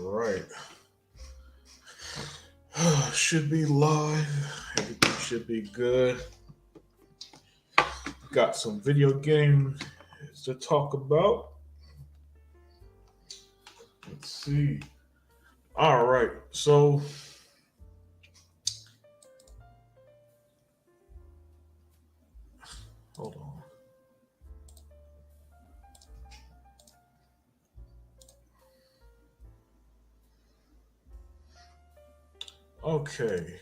right. Should be live. Everything should be good. Got some video games to talk about. Let's see. All right. So, hold on. Okay.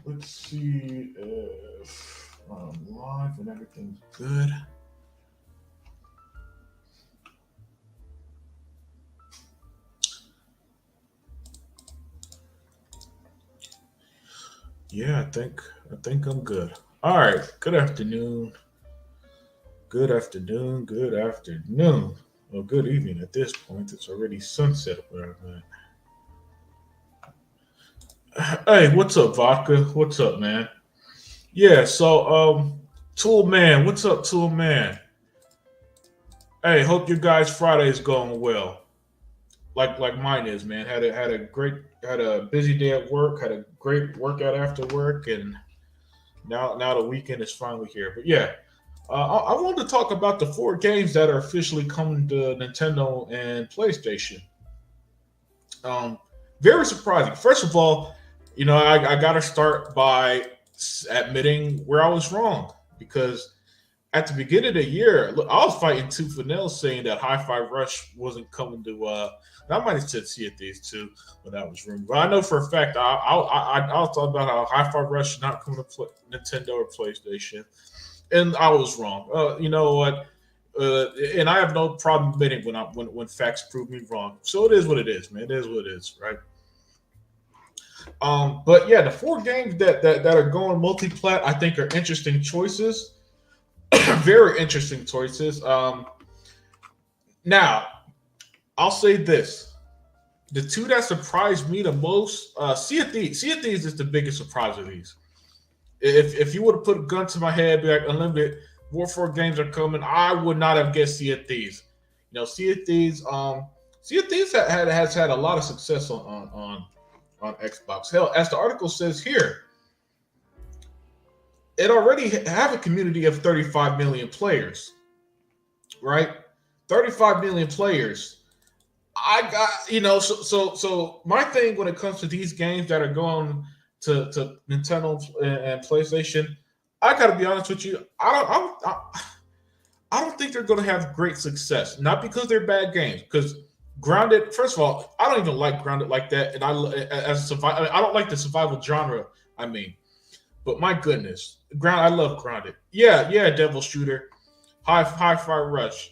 Let's see if I'm live and everything's good. Yeah, I think I'm good. All right. Good afternoon. Good afternoon. Good afternoon. Well, good evening at this point. It's already sunset where I'm at. Hey, what's up, Vodka? What's up, man? Yeah, so Tool Man, what's up, Tool Man? Hey, hope your guys' Friday is going well. Like mine is, man. Had a busy day at work, had a great workout after work, and now the weekend is finally here. But yeah, I wanted to talk about the four games that are officially coming to Nintendo and PlayStation. Um, Very surprising. First of all, I got to start by admitting where I was wrong because at the beginning of the year, look, I was fighting tooth and nail saying that Hi-Fi Rush wasn't coming to. I might have said Sea of Thieves too when that was rumored, but I know for a fact I was talking about how Hi-Fi Rush is not coming to Nintendo or PlayStation, and I was wrong. You know what? And I have no problem admitting when facts prove me wrong. So it is what it is, man. It is what it is, right? But yeah, the four games that are going multi-plat, I think, are interesting choices. Very interesting choices. Now, I'll say this: the two that surprised me the most, Sea of Thieves. Sea of Thieves is the biggest surprise of these. If you would have put a gun to my head, be like unlimited Warfare games are coming, I would not have guessed Sea of Thieves. Sea of Thieves. Sea of Thieves has had a lot of success on Xbox. Hell, as the article says here, it already have a community of 35 million players, right? 35 million players. I got so my thing when it comes to these games that are going to Nintendo and PlayStation, I gotta be honest with you. I don't think they're going to have great success. Not because they're bad games. Because Grounded, first of all, I don't even like Grounded like that, and I don't like the survival genre. I mean, but my goodness, I love Grounded. Yeah, yeah, Devil Shooter, Hi-Fi Rush.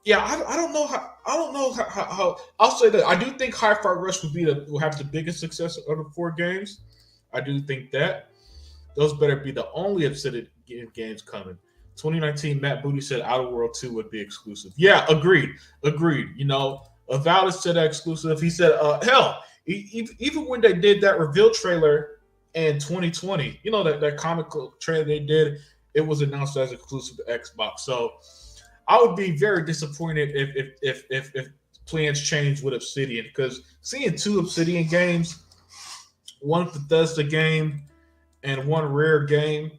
Yeah, I don't know how. I don't know how. I'll say that I do think Hi-Fi Rush will have the biggest success of the four games. I do think that those better be the only Obsidian games coming. 2019, Matt Booty said Outer World 2 would be exclusive. Yeah, agreed. Agreed. Avowed said that exclusive. He said, hell, even when they did that reveal trailer in 2020, that comical trailer they did, it was announced as exclusive to Xbox. So I would be very disappointed if plans change with Obsidian because seeing two Obsidian games, one Bethesda game and one Rare game,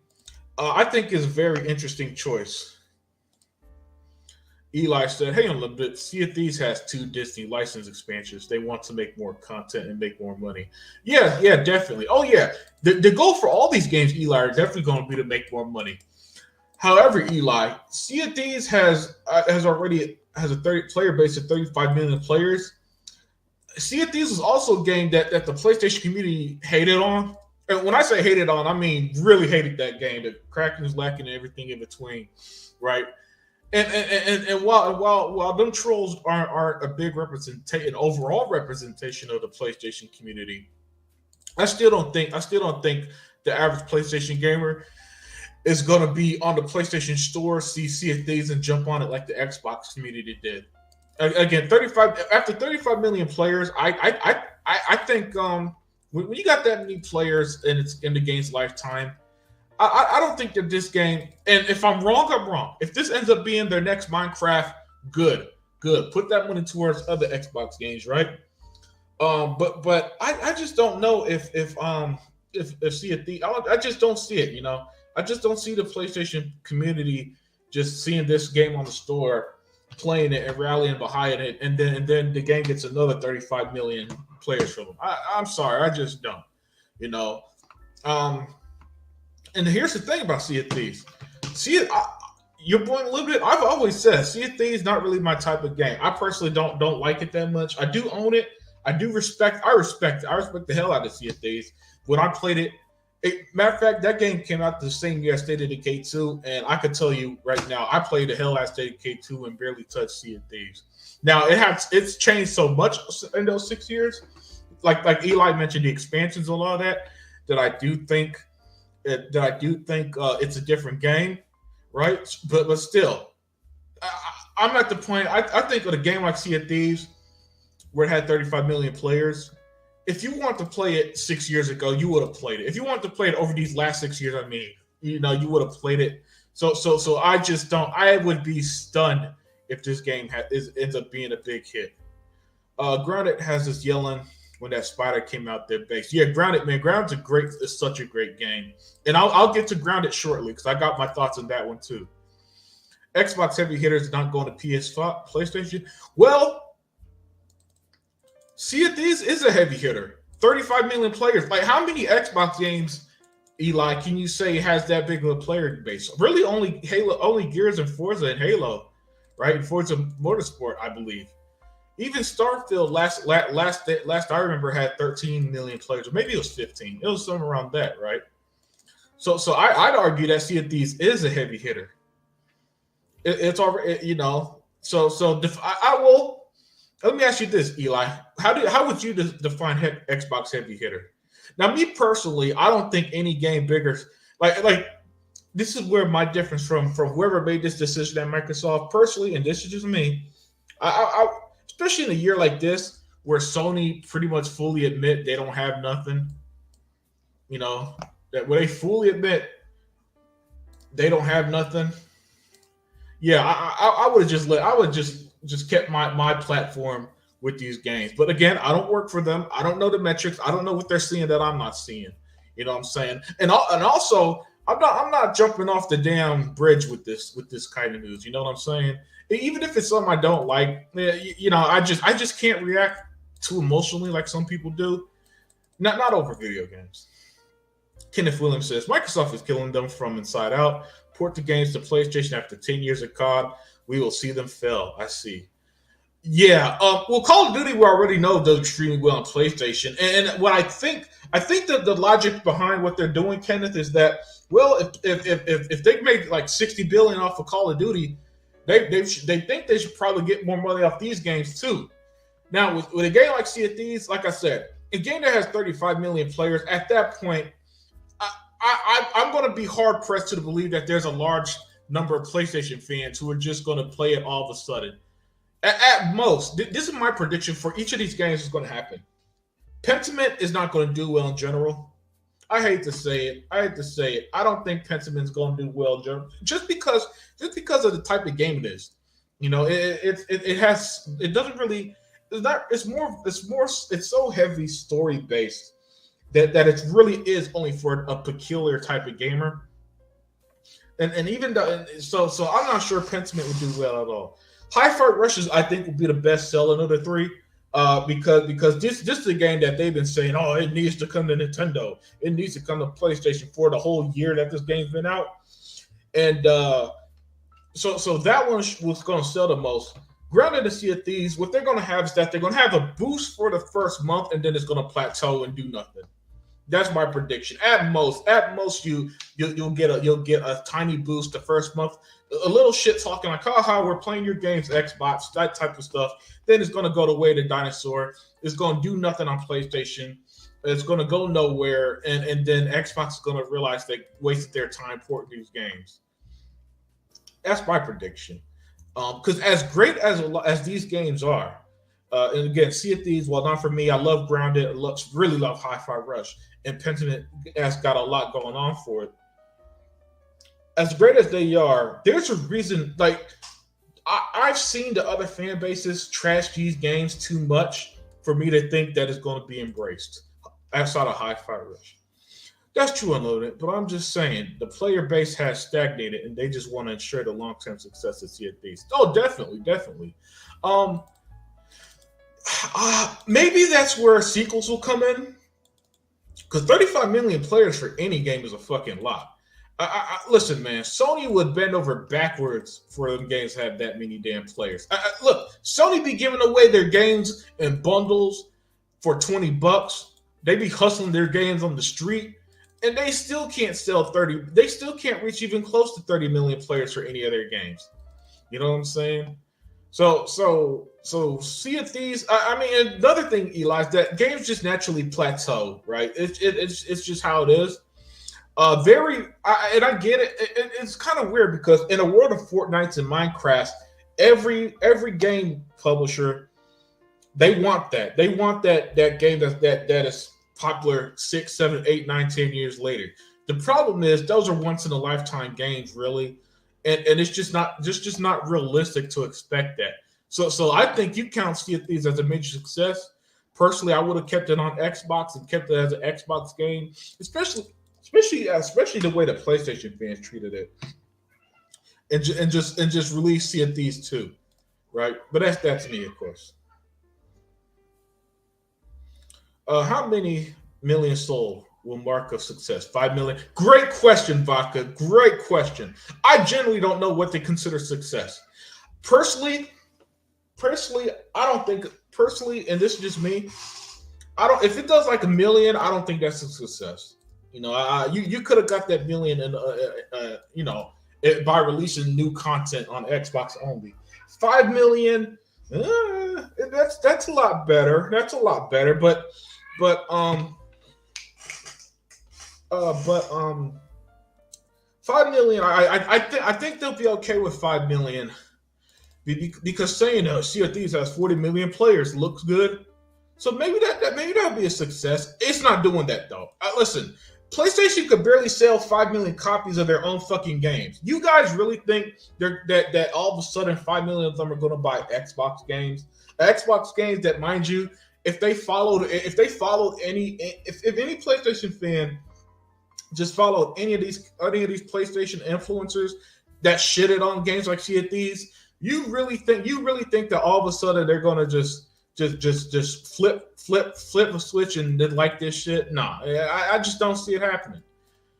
I think is a very interesting choice. Eli said, "Hey, on a little bit. Sea of Thieves has two Disney license expansions. They want to make more content and make more money. Yeah, yeah, definitely. Oh yeah, the goal for all these games, Eli, are definitely going to be to make more money. However, Eli, Sea of Thieves already has a 30 player base of 35 million players. Sea of Thieves is also a game that the PlayStation community hated on. And when I say hated on, I mean really hated that game. The cracking is lacking and everything in between, right? And while them trolls aren't a big representation, overall representation of the PlayStation community, I still don't think the average PlayStation gamer is going to be on the PlayStation Store, see Sea of Thieves, and jump on it like the Xbox community did. Again, 35 million players. I think when you got that many players and it's in the game's lifetime, I don't think that this game. And if I'm wrong, I'm wrong. If this ends up being their next Minecraft, good. Good. Put that money towards other Xbox games, right? But I just don't know if Sea of Thieves. I just don't see it. I just don't see the PlayStation community just seeing this game on the store, playing it and rallying behind it, and then the game gets another 35 million players from them. I'm sorry, I just don't. You know, um, and here's the thing about Sea of Thieves. See, your point limited. I've always said Sea of Thieves not really my type of game. I personally don't like it that much. I do own it. I do respect. I respect. I respect the hell out of Sea of Thieves. When I played it, matter of fact, that game came out the same year I State of Decay 2, and I could tell you right now, I played the hell out of State of Decay 2 and barely touched Sea of Thieves. Now it's changed so much in those 6 years. Like Eli mentioned, the expansions and all that. That I do think it's a different game, right? But still, I'm at the point. I think with a game like Sea of Thieves, where it had 35 million players, if you want to play it 6 years ago, you would have played it. If you want to play it over these last 6 years, you would have played it. So I just don't. I would be stunned if this game ends up being a big hit. Grounded has us yelling when that spider came out their base. Yeah, Grounded, man. Grounded's is such a great game, and I'll get to Grounded shortly because I got my thoughts on that one too. Xbox heavy hitters not going to PS5, PlayStation. Well, Sea of Thieves is a heavy hitter. 35 million players. Like, how many Xbox games, Eli, can you say has that big of a player base? Really, only Halo, only Gears and Forza and Halo, right? Forza Motorsport, I believe. Even Starfield last I remember had 13 million players, or maybe it was 15. It was somewhere around that, right? So I'd argue that Sea of Thieves is a heavy hitter. It's already, So I will. Let me ask you this, Eli. How would you define Xbox heavy hitter? Now, me personally, I don't think any game bigger. Like this is where my difference from whoever made this decision at Microsoft personally, and this is just me. I especially in a year like this where Sony pretty much fully admit they don't have nothing. That where they fully admit they don't have nothing. Yeah, I would have just kept my platform with these games. But again, I don't work for them. I don't know the metrics. I don't know what they're seeing that I'm not seeing. You know what I'm saying? And also, I'm not jumping off the damn bridge with this kind of news. You know what I'm saying? Even if it's something I don't like, I just can't react too emotionally like some people do. Not over video games. Kenneth Williams says Microsoft is killing them from inside out. Port the games to PlayStation after 10 years of COD. We will see them fail. I see. Yeah. Well, Call of Duty we already know does extremely well on PlayStation, and what I think that the logic behind what they're doing, Kenneth, is that if they make like $60 billion off of Call of Duty, they think they should probably get more money off these games too. Now with a game like Sea of Thieves, like I said, a game that has 35 million players, at that point, I'm going to be hard pressed to believe that there's a large number of PlayStation fans who are just going to play it all of a sudden. At most, this is my prediction for each of these games is going to happen. Pentiment is not going to do well in general. I hate to say it. I don't think Pentiment's going to do well in general, just because of the type of game it is. It's so heavy story based that it really is only for a peculiar type of gamer. And even though, so I'm not sure Pentiment would do well at all. Hi-Fi Rushes, I think, will be the best seller of the three, because this is a game that they've been saying, oh, it needs to come to Nintendo, it needs to come to PlayStation for the whole year that this game's been out, and so that one was going to sell the most. Grounded and Sea of Thieves, what they're going to have is that they're going to have a boost for the first month, and then it's going to plateau and do nothing. That's my prediction. At most, you'll get a tiny boost the first month, a little shit talking like, "Haha, we're playing your games, Xbox," that type of stuff. Then it's going to go the way of the dinosaur. It's going to do nothing on PlayStation. It's going to go nowhere, and then Xbox is going to realize they wasted their time porting these games. That's my prediction. Because as great as these games are, and again, Sea of Thieves, well, not for me. I love Grounded. I really love Hi-Fi Rush. And Pentiment has got a lot going on for it. As great as they are, there's a reason. Like, I've seen the other fan bases trash these games too much for me to think that it's going to be embraced outside of Hi-Fi Rush. That's true, Unloaded, but I'm just saying the player base has stagnated, and they just want to ensure the long-term success of Sea of Thieves. Oh, definitely. Maybe that's where sequels will come in, because 35 million players for any game is a fucking lot. Listen, man, Sony would bend over backwards for them games to have that many damn players. Look, Sony be giving away their games in bundles for $20. They be hustling their games on the street, and they still can't sell 30. They still can't reach even close to 30 million players for any of their games. You know what I'm saying? So Sea of Thieves. I mean, another thing, Eli, is that games just naturally plateau, right? It's just how it is. And I get it. It's kind of weird because in a world of Fortnite and Minecraft, every game publisher, they want that. They want that game that is popular 6, 7, 8, 9, 10 years later. The problem is those are once in a lifetime games, really, and it's just not realistic to expect that. So I think you count Sea of Thieves as a major success. Personally, I would have kept it on Xbox and kept it as an Xbox game, especially the way the PlayStation fans treated it, and just release Sea of Thieves 2, right? But that's me, of course. How many millions sold will mark a success? 5 million. Great question, Vodka. Great question. I generally don't know what they consider success. Personally, I don't think. Personally, and this is just me. I don't. If it does like 1 million, I don't think that's a success. You know, you could have got that million, by releasing new content on Xbox only. 5 million. That's a lot better. That's a lot better. But 5 million. I think they'll be okay with 5 million because saying Sea of Thieves has 40 million players looks good. So maybe that'll be a success. It's not doing that though. Listen, PlayStation could barely sell 5 million copies of their own fucking games. You guys really think that all of a sudden 5 million of them are going to buy Xbox games? Xbox games that, mind you, if any PlayStation fan just followed any of these PlayStation influencers that shitted on games like Sea of Thieves, you really think that all of a sudden they're going to just flip a switch and then like this shit? Nah, I just don't see it happening.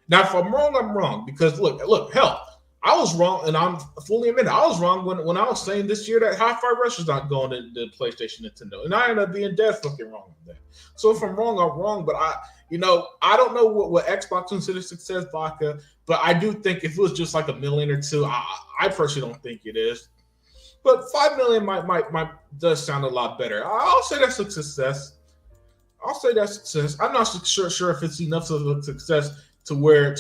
Now, if I'm wrong, I'm wrong, because look, hell, I was wrong, and I'm fully admitting I was wrong when I was saying this year that Hi-Fi Rush is not going to the PlayStation Nintendo, and I ended up being dead fucking wrong with that. So if I'm wrong, I'm wrong. But I don't know what Xbox considers success, Vodka, but I do think if it was just like 1 million or 2, I personally don't think it is. But 5 million might does sound a lot better. I'll say that's a success. I'm not sure if it's enough of a success to where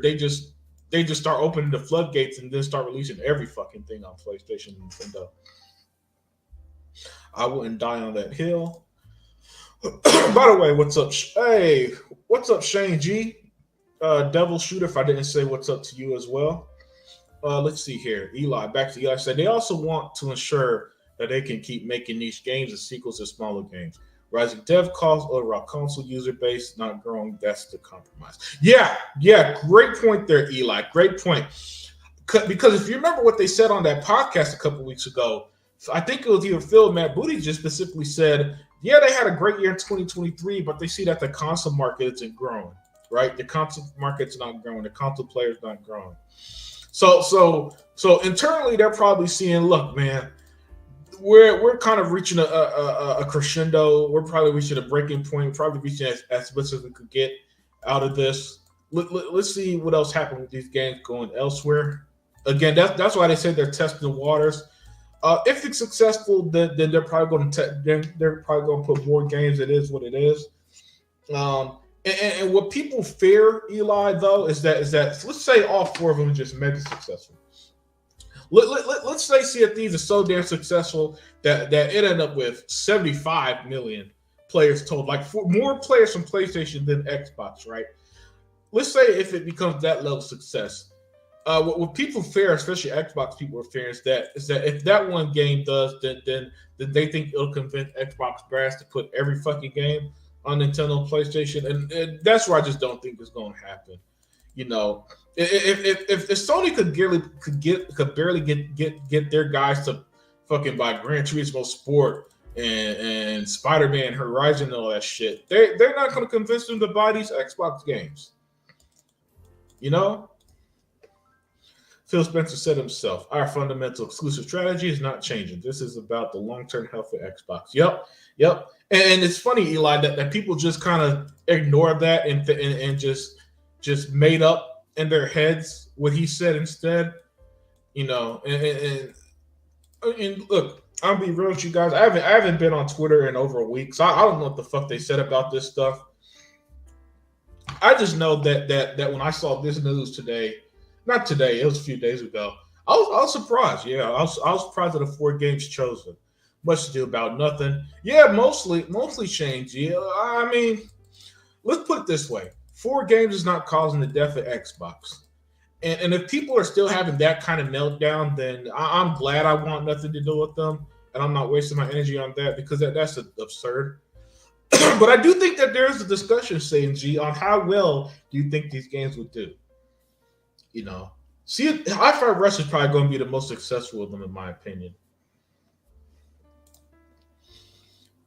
they just start opening the floodgates and then start releasing every fucking thing on PlayStation and Nintendo. I wouldn't die on that hill. By the way, what's up? Hey, what's up, Shane G? Devil Shooter, if I didn't say what's up to you as well. Let's see here. Eli, back to Eli. Said they also want to ensure that they can keep making niche games and sequels to smaller games. Rising dev costs or a console user base not growing. That's the compromise. Yeah. Great point there, Eli. Great point. Because if you remember what they said on that podcast a couple weeks ago, I think it was either Phil or Matt Booty just specifically said, yeah, they had a great year in 2023, but they see that the console market isn't growing, right? The console market's not growing. The console player's not growing. So internally, they're probably seeing, look, man, we're kind of reaching a crescendo. We're probably reaching a breaking point. Probably reaching as much as we could get out of this. Let's see what else happened with these games going elsewhere. Again, that's why they say they're testing the waters. If it's successful, then they're probably going to put more games. It is what it is. And what people fear, Eli, though, is that let's say all 4 of them are just mega successful. Let's say Sea of Thieves is so damn successful that it ended up with 75 million players total, like more players from PlayStation than Xbox, right? Let's say if it becomes that level of success, what people fear, especially Xbox people are fearing, is that if that one game does, then they think it'll convince Xbox brands to put every fucking game on Nintendo and PlayStation, and that's where I just don't think it's going to happen. You know, if Sony could barely get their guys to fucking buy Gran Turismo Sport and Spider-Man Horizon and all that shit, they're not going to convince them to buy these Xbox games. You know. Phil Spencer said himself, our fundamental exclusive strategy is not changing. This is about the long-term health of Xbox. Yep. And it's funny, Eli, that people just kind of ignore that and just made up in their heads what he said instead. You know, and look, I'll be real with you guys. I haven't been on Twitter in over a week, so I don't know what the fuck they said about this stuff. I just know that when I saw this news today. Not today. It was a few days ago. I was surprised. Yeah, I was surprised at the 4 games chosen. Much ado about nothing. Yeah, mostly changed. Yeah, I mean, let's put it this way: 4 games is not causing the death of Xbox. And if people are still having that kind of meltdown, then I'm glad I want nothing to do with them, and I'm not wasting my energy on that because that's absurd. But I do think that there's a discussion, saying G, on how well do you think these games would do. You know, see, Hi-Fi Rush is probably going to be the most successful of them, in my opinion.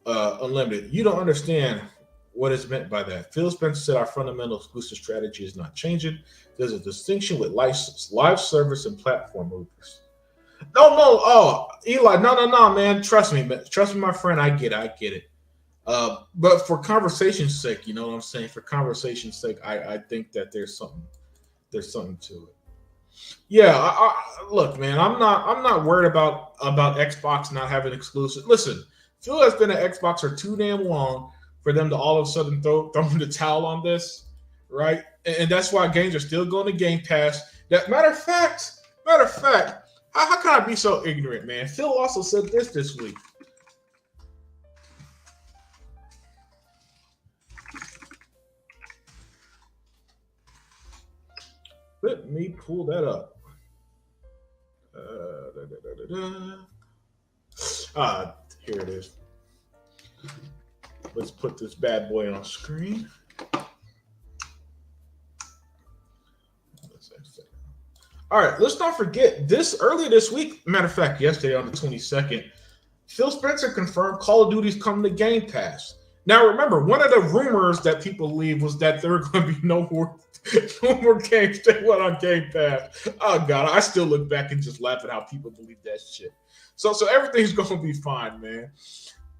Unlimited, you don't understand what is meant by that. Phil Spencer said our fundamental exclusive strategy is not changing. There's a distinction with live service and platform movers. No, Eli, no, man. Trust me, my friend. I get it. But for conversation's sake, you know what I'm saying? For conversation's sake, I think that there's something to it. Yeah, look, man, I'm not worried about Xbox not having exclusive. Listen, Phil has been at Xbox for too damn long for them to all of a sudden throw in the towel on this, right? And that's why games are still going to Game Pass. That matter of fact, how can I be so ignorant, man? Phil also said this week. Let me pull that up. Here it is. Let's put this bad boy on screen. All right, let's not forget this earlier this week. Matter of fact, yesterday on the 22nd, Phil Spencer confirmed Call of Duty's coming to Game Pass. Now, remember, one of the rumors that people believe was that there were going to be no more games that went on Game Pass. Oh God, I still look back and just laugh at how people believe that shit. So everything's going to be fine, man.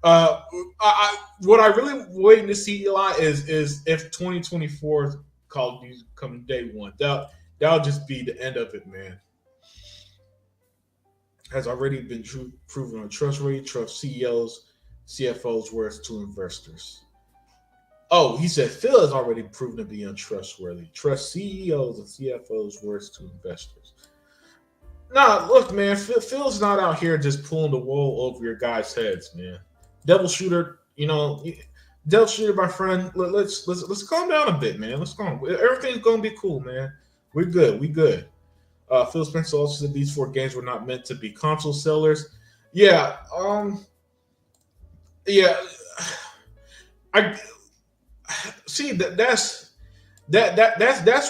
What I really waiting to see, Eli, is if 2024 Call of Duty come day one. That'll just be the end of it, man. Has already been proven untrustworthy. Trust CEOs, CFOs' words to investors. Oh, he said Phil has already proven to be untrustworthy. Trust CEOs and CFOs' words to investors. Nah, look, man, Phil's not out here just pulling the wool over your guys' heads, man. Devil Shooter, Devil Shooter, my friend. Let's calm down a bit, man. Let's calm. Everything's gonna be cool, man. We're good. Phil Spencer also said these 4 games were not meant to be console sellers. Yeah. I see that's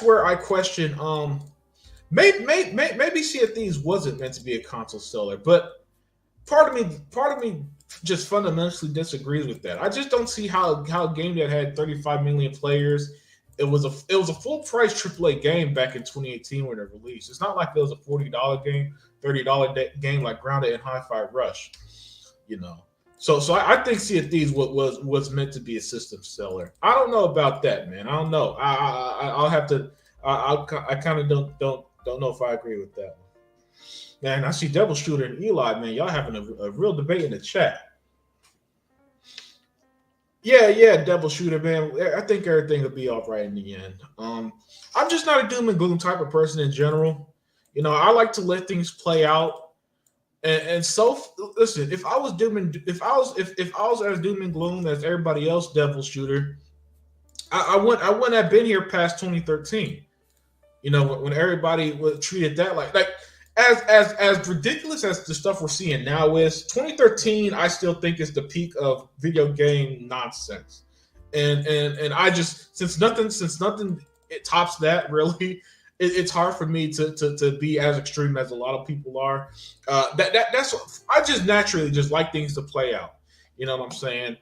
where I question. Maybe Sea of Thieves wasn't meant to be a console seller, but part of me just fundamentally disagrees with that. I just don't see how a game that had 35 million players. It was a full price AAA game back in 2018 when it released. It's not like it was a $40 game, $30 game like Grounded and Hi-Fi Rush, So I think Sea of Thieves was meant to be a system seller. I don't know about that, man. I don't know. I'll have to. I kind of don't know if I agree with that one. Man, I see Devil Shooter and Eli, man. Y'all having a real debate in the chat. Yeah, Devil Shooter, man. I think everything will be all right in the end. I'm just not a doom and gloom type of person in general. I like to let things play out. And so, listen, if I was as doom and gloom as everybody else, Devil Shooter, I wouldn't have been here past 2013. You know, when everybody was treated that like as ridiculous as the stuff we're seeing now is, 2013 I still think is the peak of video game nonsense. And I just, since nothing it tops that really, it's hard for me to be as extreme as a lot of people are. That's I just naturally just like things to play out. You know what I'm saying?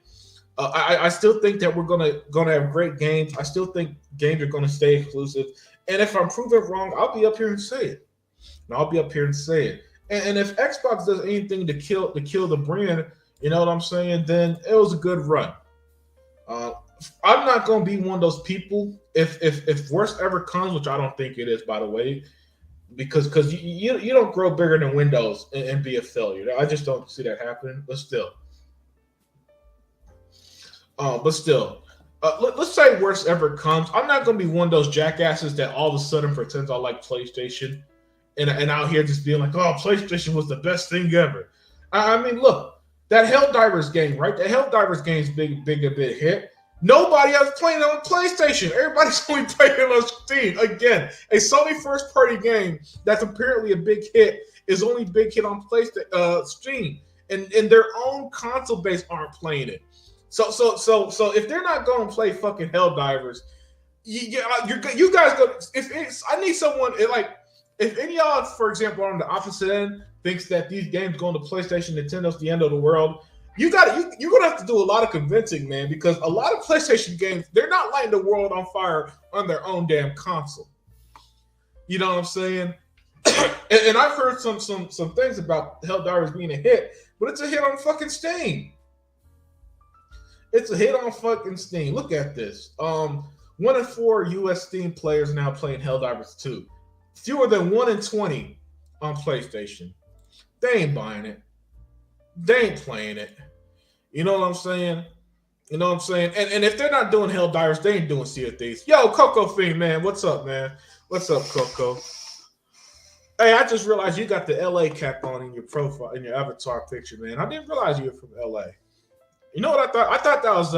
I still think that we're gonna have great games. I still think games are gonna stay exclusive. And if I'm proven wrong, I'll be up here and say it. And I'll be up here and say it. And if Xbox does anything to kill the brand, you know what I'm saying? Then it was a good run. Uh, I'm not gonna be one of those people if worst ever comes, which I don't think it is, by the way, because you don't grow bigger than Windows and be a failure. I just don't see that happening. But still, let's say worst ever comes. I'm not gonna be one of those jackasses that all of a sudden pretends I like PlayStation and out here just being like, "Oh, PlayStation was the best thing ever." I mean, look, that Helldivers game, right? The Helldivers game's big a bit hit. Nobody else playing it on PlayStation. Everybody's only playing it on Steam. Again, a Sony first-party game that's apparently a big hit is only big hit on PlayStation, Steam, and their own console base aren't playing it. So if they're not going to play fucking Helldivers, you guys go. If it's, I need someone like, if any of y'all, for example, on the opposite end, thinks that these games going to PlayStation, Nintendo's the end of the world, you're gonna have to do a lot of convincing, man, because a lot of PlayStation games, they're not lighting the world on fire on their own damn console. You know what I'm saying? and I've heard some things about Helldivers being a hit, but it's a hit on fucking Steam. It's a hit on fucking Steam. Look at this. 1 in 4 US Steam players now playing Helldivers 2. Fewer than 1 in 20 on PlayStation. They ain't buying it. They ain't playing it. You know what I'm saying? You know what I'm saying? And if they're not doing Helldivers, they ain't doing Sea of Thieves. Yo, Coco Fiend, man. What's up, man? What's up, Coco? Hey, I just realized you got the LA cap on in your profile, in your avatar picture, man. I didn't realize you were from LA. You know what I thought? I thought that was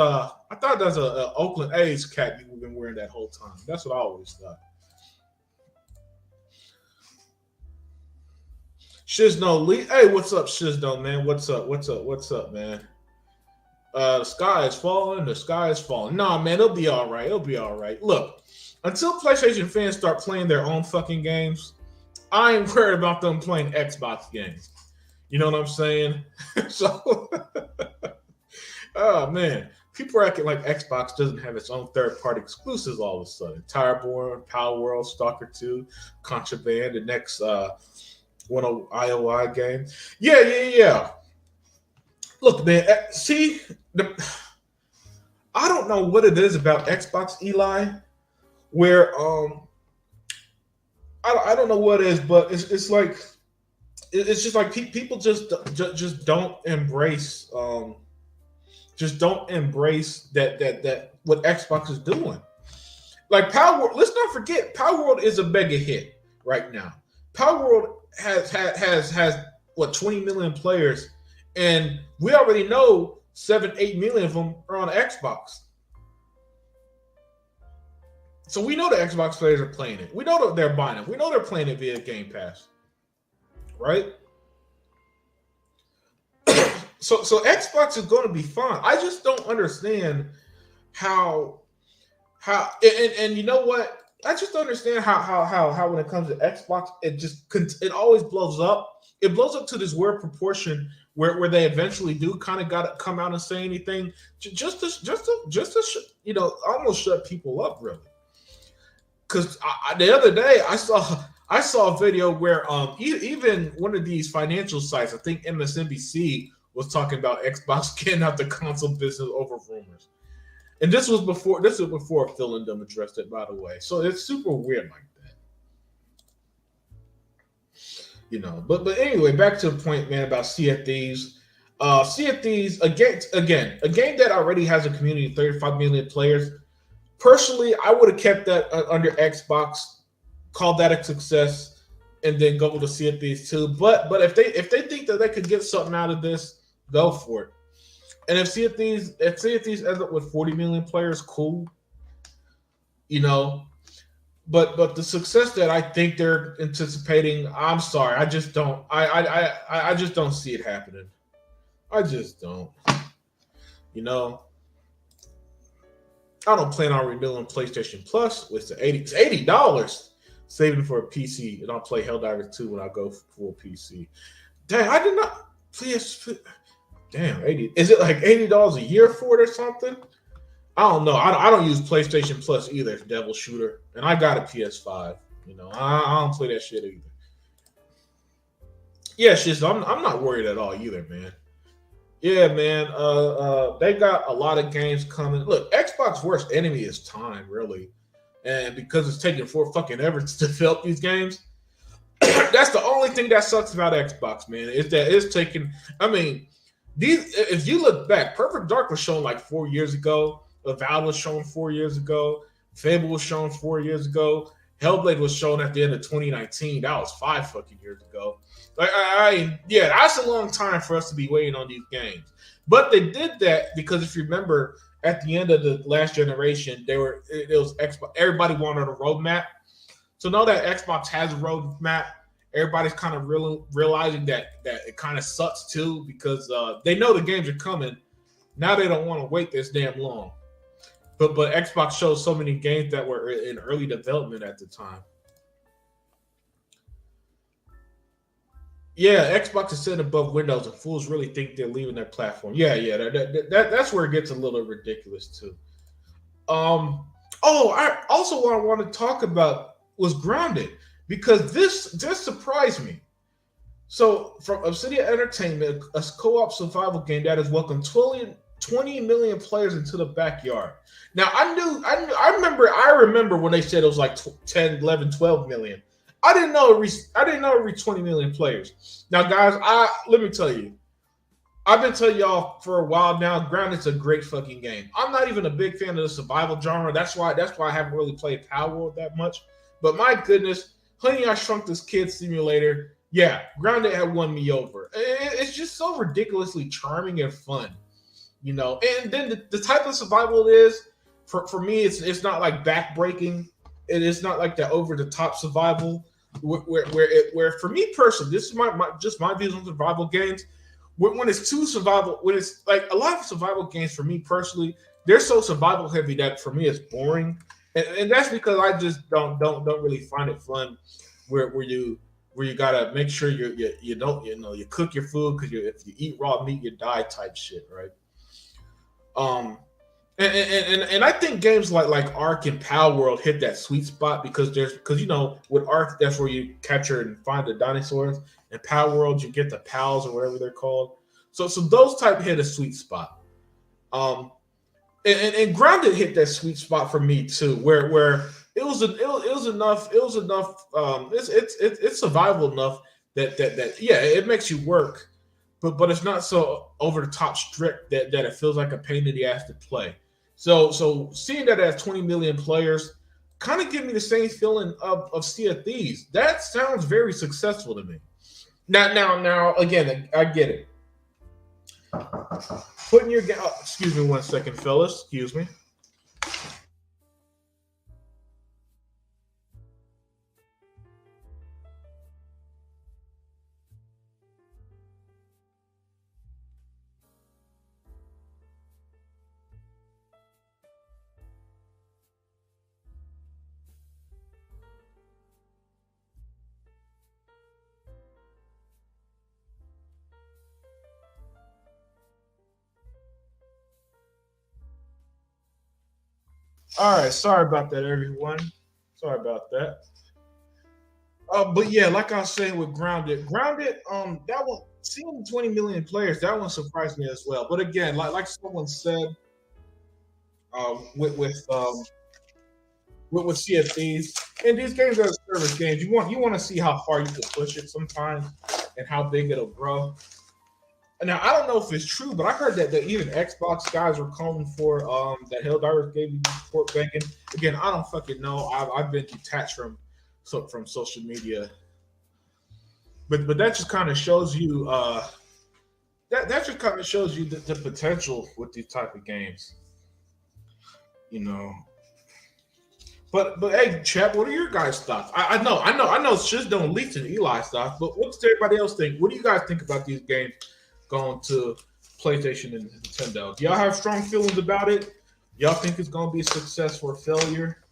a Oakland A's cap you've been wearing that whole time. That's what I always thought. Shizno Lee. Hey, what's up, Shizno, man? What's up, man? The sky is falling. The sky is falling. Nah, man, it'll be all right. It'll be all right. Look, until PlayStation fans start playing their own fucking games, I ain't worried about them playing Xbox games. You know what I'm saying? So, oh man, people are acting like Xbox doesn't have its own third-party exclusives all of a sudden. Tireborn, Power World, Stalker 2, Contraband, the next one IOI game. Yeah. Look, man, I don't know what it is about Xbox, Eli, where I don't know what it is, but it's like it's just like people just don't embrace that what Xbox is doing. Like Power World, let's not forget Power World is a mega hit right now. Power World has what, 20 million players, and we already know 7-8 million of them are on Xbox. So we know the Xbox players are playing it. We know that they're buying it. We know they're playing it via Game Pass, right? So Xbox is going to be fine. I just don't understand how and you know what? I just don't understand how when it comes to Xbox, it always blows up. It blows up to this weird proportion where they eventually do kind of got to come out and say anything just to almost shut people up, really. Because the other day I saw a video where even one of these financial sites, I think MSNBC, was talking about Xbox getting out the console business over rumors. And this was before Phil and them addressed it, by the way. So it's super weird like that. You know, but anyway, back to the point, man, about Sea of Thieves. Sea of Thieves, again, a game that already has a community of 35 million players. Personally, I would have kept that under Xbox, called that a success, and then go to Sea of Thieves 2. But if they think that they could get something out of this, go for it. And if Sea of Thieves ends up with 40 million players, cool. You know, but the success that I think they're anticipating, I'm sorry, I just don't. I just don't see it happening. I just don't. You know, I don't plan on renewing PlayStation Plus. It's $80. Saving for a PC, and I'll play Helldivers 2 when I go for a PC. Damn, I did not. PS. Damn, 80. Is it like $80 a year for it or something? I don't know. I don't use PlayStation Plus either. Devil Shooter, and I got a PS5. You know, I don't play that shit either. Yeah, shit. I'm not worried at all either, man. Yeah, man. They got a lot of games coming. Look, Xbox worst enemy is time, really, and because it's taking for fucking ever to develop these games. That's the only thing that sucks about Xbox, man. Is that it's taking. I mean, these. If you look back, Perfect Dark was shown like 4 years ago. Avowed was shown 4 years ago. Fable was shown 4 years ago. Hellblade was shown at the end of 2019. That was 5 fucking years ago. Yeah, that's a long time for us to be waiting on these games. But they did that because if you remember, at the end of the last generation, it was Xbox. Everybody wanted a roadmap. So now that Xbox has a roadmap, everybody's kind of realizing that it kind of sucks too because they know the games are coming. Now they don't want to wait this damn long. But Xbox shows so many games that were in early development at the time. Yeah, Xbox is sitting above Windows, and fools really think they're leaving their platform. Yeah, that's where it gets a little ridiculous too. I also want to talk about was Grounded because this surprised me. So, from Obsidian Entertainment, a co-op survival game that has welcomed 20 million players into the backyard. Now, I remember when they said it was like 10, 11, 12 million. I didn't know it reached 20 million players. Now, guys, let me tell you, I've been telling y'all for a while now, Grounded's a great fucking game. I'm not even a big fan of the survival genre. That's why I haven't really played Palworld that much. But my goodness, Honey, I Shrunk This Kid Simulator, yeah, Grounded had won me over. It's just so ridiculously charming and fun, you know. And then the type of survival it is, for me, it's not like backbreaking. It is not like that over the top survival. Where for me personally, this is my views on survival games. When it's too survival, when it's like a lot of survival games for me personally, they're so survival heavy that for me it's boring, and that's because I just don't really find it fun. Where you gotta make sure you don't you cook your food because if you eat raw meat you die type shit, right? And I think games like Ark and Palworld hit that sweet spot because with Ark that's where you capture and find the dinosaurs, and Palworld you get the pals or whatever they're called. So those type hit a sweet spot. And Grounded hit that sweet spot for me too, where it was enough. It's survival enough that yeah, it makes you work, but it's not so over the top strict that it feels like a pain in the ass to play. So seeing that it has 20 million players kind of give me the same feeling of Sea of Thieves. That sounds very successful to me. Now again, I get it. Putting your excuse me 1 second, fellas. Excuse me. All right, sorry about that, everyone. Sorry about that. But yeah, like I was saying with Grounded, that one seeing 20 million players, that one surprised me as well. But again, like someone said, with Sea of Thieves, and these games are service games. You want to see how far you can push it sometimes, and how big it'll grow. Now I don't know if it's true, but I heard that even Xbox guys were calling for that Helldivers gave you port banking. Again, I don't fucking know. I've been detached from social media, but that just kind of shows you that just kind of shows you the potential with these type of games, you know. But hey, Chad, what are your guys' thoughts? I know. Shiz don't leak to Eli's thoughts, but what does everybody else think? What do you guys think about these games going to PlayStation and Nintendo? Do y'all have strong feelings about it? Y'all think it's gonna be a success or a failure?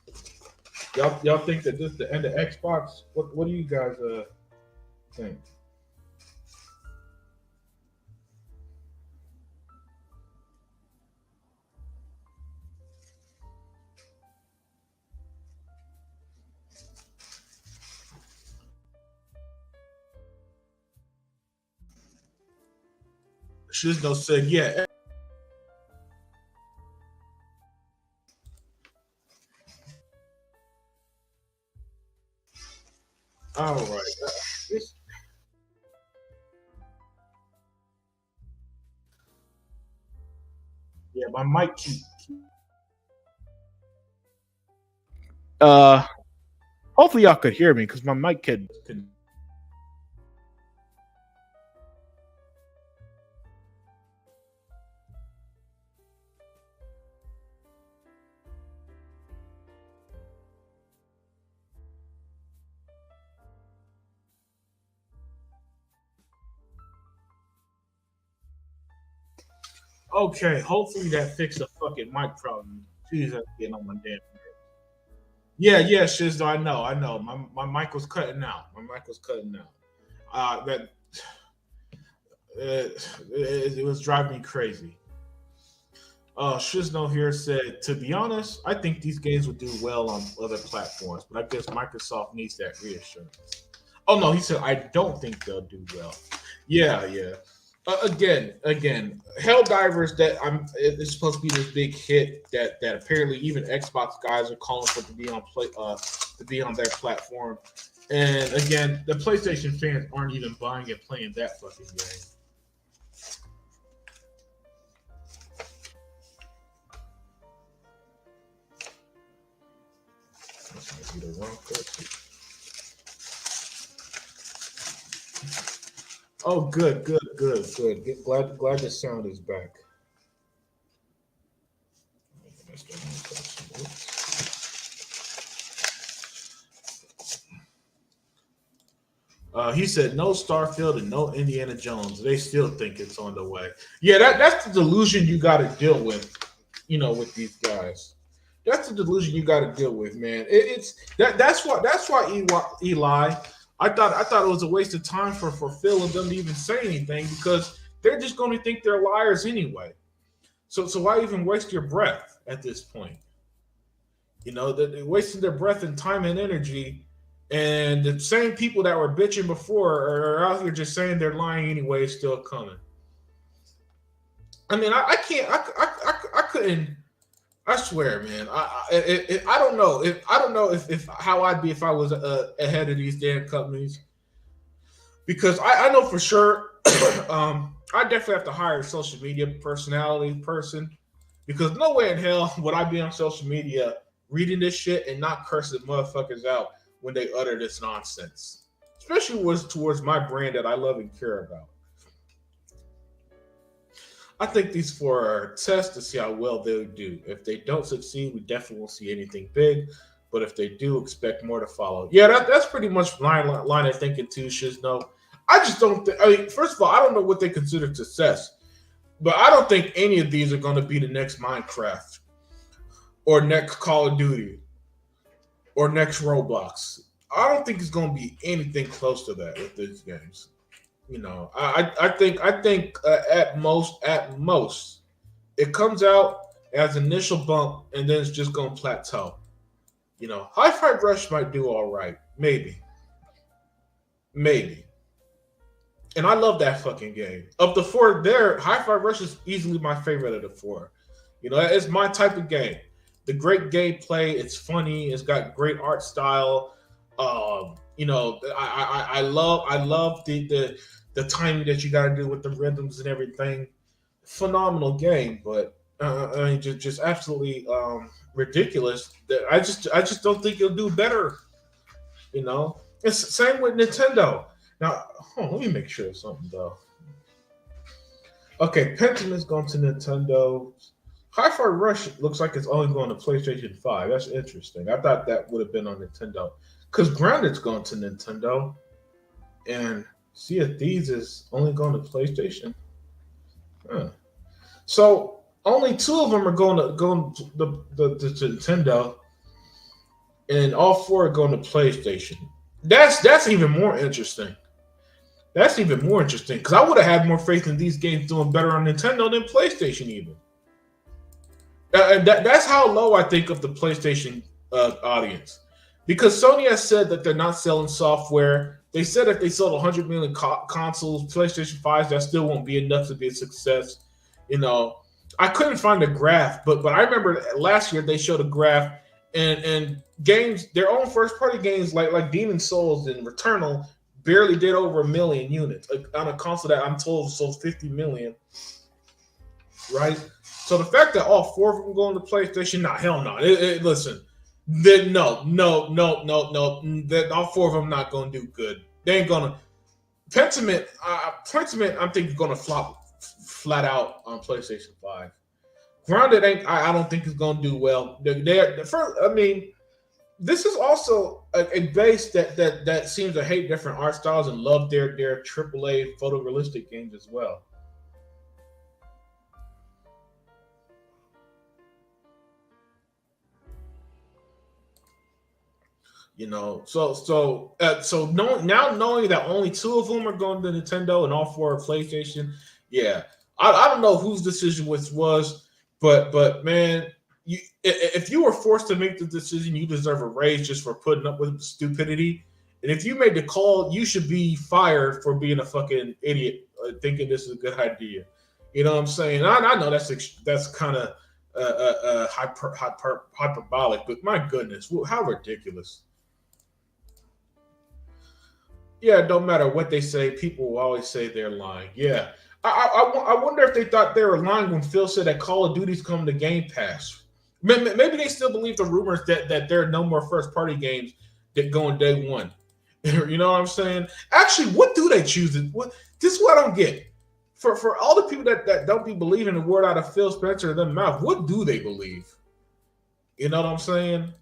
Y'all think that this is the end of Xbox? What do you guys think? Shizno said, yeah. All right. This, yeah, my mic uh hopefully y'all could hear me because my mic could. Okay, hopefully that fixed the fucking mic problem. Jeez, that's getting on my damn. Yeah, Shizdo, I know. My mic was cutting out. My mic was cutting out. That it was driving me crazy. Shizno here said, to be honest, I think these games would do well on other platforms, but I guess Microsoft needs that reassurance. Oh no, he said I don't think they'll do well. Yeah. Again, Helldivers that it's supposed to be this big hit that apparently even Xbox guys are calling for to be on to be on their platform. And again, the PlayStation fans aren't even buying and playing that fucking game. This might be the wrong person. Oh, good. Glad the sound is back. He said no Starfield and no Indiana Jones. They still think it's on the way. Yeah, that's the delusion you got to deal with. With these guys. That's the delusion you got to deal with, man. It's that's why Eli. I thought it was a waste of time for Phil and them to even say anything because they're just going to think they're liars anyway. So why even waste your breath at this point? They're wasting their breath and time and energy. And the same people that were bitching before are out here just saying they're lying anyway, still coming. I mean, I can't, I couldn't. I swear, man. I don't know if how I'd be if I was ahead of these damn companies because I know for sure. I definitely have to hire a social media personality person because no way in hell would I be on social media reading this shit and not cursing motherfuckers out when they utter this nonsense, especially was towards my brand that I love and care about. I think these four are tests to see how well they do. If they don't succeed, we definitely won't see anything big. But if they do, expect more to follow. Yeah, that's pretty much my line of thinking too, Shizno. I just don't think, I mean, first of all, I don't know what they consider success, but I don't think any of these are going to be the next Minecraft or next Call of Duty or next Roblox. I don't think it's going to be anything close to that with these games. I think at most it comes out as an initial bump and then it's just gonna plateau. Hi-Fi Rush might do all right, maybe. And I love that fucking game. Of the four, there, Hi-Fi Rush is easily my favorite of the four. It's my type of game. The great gameplay, it's funny, it's got great art style. I love the timing that you got to do with the rhythms and everything. Phenomenal game, but I mean, just absolutely ridiculous. That I just don't think you'll do better. It's the same with Nintendo. Now, let me make sure of something though. Okay, Pentiment's gone to Nintendo. Hi-Fi Rush looks like it's only going to PlayStation 5. That's interesting. I thought that would have been on Nintendo. Because Grounded's going to Nintendo. And Sea of Thieves is only going to PlayStation. Huh. So only two of them are going to the Nintendo, and all four are going to PlayStation. That's even more interesting. That's even more interesting because I would have had more faith in these games doing better on Nintendo than PlayStation even. That's how low I think of the PlayStation audience, because Sony has said that they're not selling software. They said if they sold 100 million consoles, PlayStation 5s, that still won't be enough to be a success. You know, I couldn't find a graph, but I remember last year they showed a graph, and games, their own first party games like Demon Souls and Returnal barely did over 1 million units on a console that I'm told sold 50 million. Right? So the fact that all four of them going to PlayStation, hell no. Listen, no. That all four of them not going to do good. They ain't going to. Pentiment, I think is going to flop flat out on PlayStation 5. Grounded I don't think is going to do well. This is also a base that seems to hate different art styles and love their AAA photorealistic games as well. You know, so knowing that only two of them are going to Nintendo and all four are PlayStation, yeah, I don't know whose decision was, but man, if you were forced to make the decision, you deserve a raise just for putting up with stupidity. And if you made the call, you should be fired for being a fucking idiot, thinking this is a good idea. You know what I'm saying? I know that's kind of hyperbolic, but my goodness, how ridiculous. Yeah, it don't matter what they say. People will always say they're lying. Yeah. I wonder if they thought they were lying when Phil said that Call of Duty's coming to Game Pass. Maybe they still believe the rumors that there are no more first party games that go on day one. You know what I'm saying? Actually, what do they choose? This is what I don't get. For all the people that don't be believing the word out of Phil Spencer in their mouth, what do they believe? You know what I'm saying?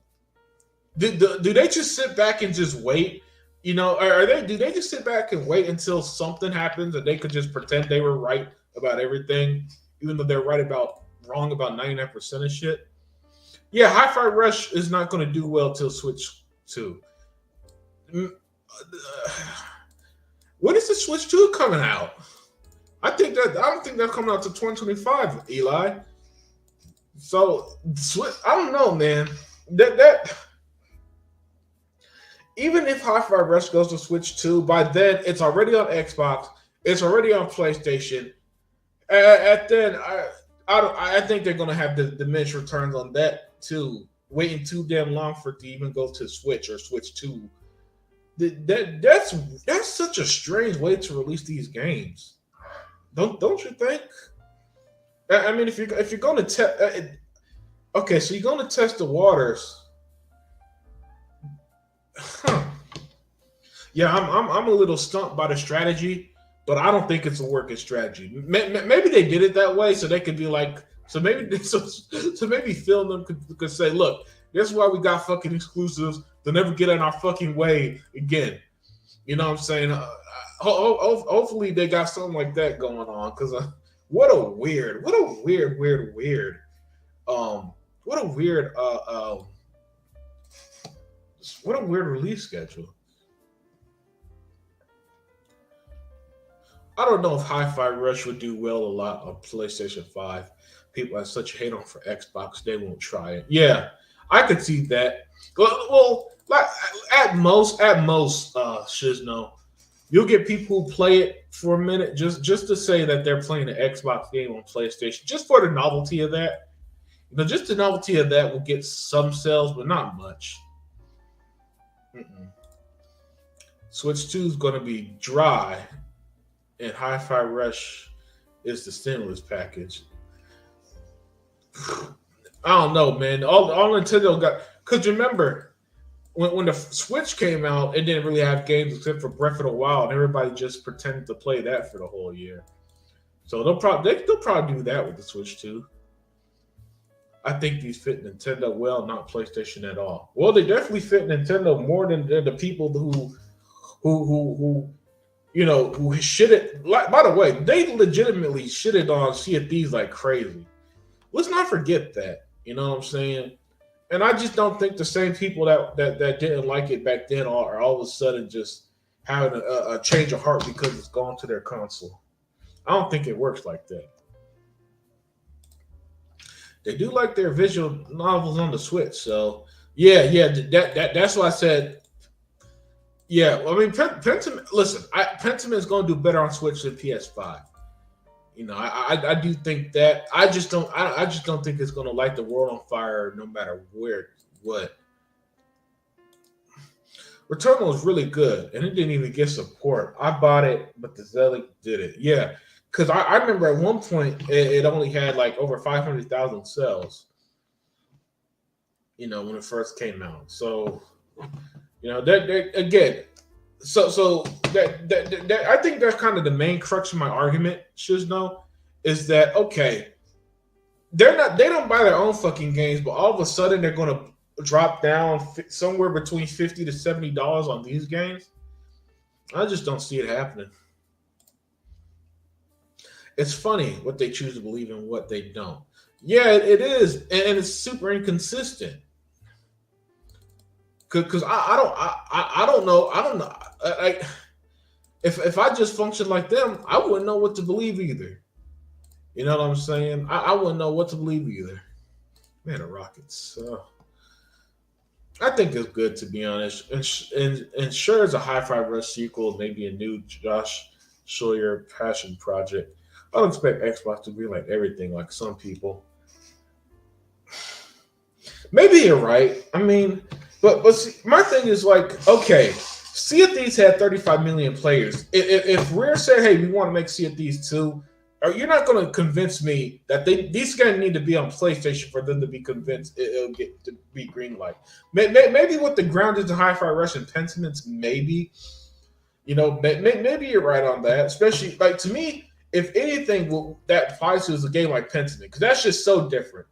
Do they just sit back and just wait? You know, do they just sit back and wait until something happens and they could just pretend they were right about everything, even though they're wrong about 99% of shit? Yeah, Hi-Fi Rush is not going to do well till Switch 2. When is the Switch 2 coming out? I don't think they're coming out to 2025, Eli. So I don't know, man. That even if Hi-Fi Rush goes to Switch 2, by then it's already on Xbox, it's already on PlayStation. At then, I think they're going to have the diminished returns on that too. Waiting too damn long for it to even go to Switch or Switch 2. That's such a strange way to release these games. Don't you think? I mean, if you're going to test, okay, so you're going to test the waters. Huh. Yeah, I'm a little stumped by the strategy, but I don't think it's a working strategy. Maybe they did it that way so they could be like, so maybe Phil and them could say, look, this is why we got fucking exclusives. They'll never get in our fucking way again. You know what I'm saying? Hopefully they got something like that going on, because what a weird release schedule. I don't know if Hi-Fi Rush would do well a lot on PlayStation 5. People have such hate on for Xbox, they won't try it. Yeah, I could see that. Well, like at most, Shizno, you'll get people who play it for a minute just to say that they're playing an Xbox game on PlayStation, just for the novelty of that. You know, just the novelty of that will get some sales, but not much. Switch 2 is going to be dry, and Hi-Fi Rush is the stimulus package. I don't know, man. All Nintendo got, because remember when the Switch came out, it didn't really have games except for Breath of the Wild, and everybody just pretended to play that for the whole year. So they'll probably do that with the Switch 2. I think these fit Nintendo well, not PlayStation at all. Well, they definitely fit Nintendo more than the people who who shitted. Like, by the way, they legitimately shitted on Sea of Thieves like crazy. Let's not forget that. You know what I'm saying? And I just don't think the same people that didn't like it back then are all of a sudden just having a change of heart because it's gone to their console. I don't think it works like that. They do like their visual novels on the Switch, so yeah, that's why I said yeah. I mean, Pentiment. Listen, Pentiment is going to do better on Switch than PS5. You know, I do think that. I just don't think it's going to light the world on fire no matter what. Returnal was really good, and it didn't even get support. I bought it, but the Zelig did it. Yeah, because I remember at one point it only had like over 500,000 sales. You know, when it first came out. So, you know, that again. So that I think that's kind of the main crux of my argument. Should know is that okay? They don't buy their own fucking games, but all of a sudden they're going to drop down somewhere between $50 to $70 on these games. I just don't see it happening. It's funny what they choose to believe in, what they don't. Yeah, it is, and it's super inconsistent. Because I don't know. If I just function like them, I wouldn't know what to believe either. You know what I'm saying? I wouldn't know what to believe either. Man, the Rockets. I think it's good, to be honest. And sure, it's a Hi-Fi Rush sequel, maybe a new Josh Sawyer passion project. I don't expect Xbox to be like everything, like some people. Maybe you're right. I mean, but see, my thing is like, okay, Sea of Thieves had 35 million players. If Rare said, hey, we want to make Sea of Thieves 2, or you're not going to convince me that these guys need to be on PlayStation for them to be convinced it'll get to be green light. Maybe with the Grounded and Hi-Fi Rush and Pentiments, maybe. You know, maybe you're right on that. Especially, like, to me, if anything that applies to is a game like Pentiment, because that's just so different.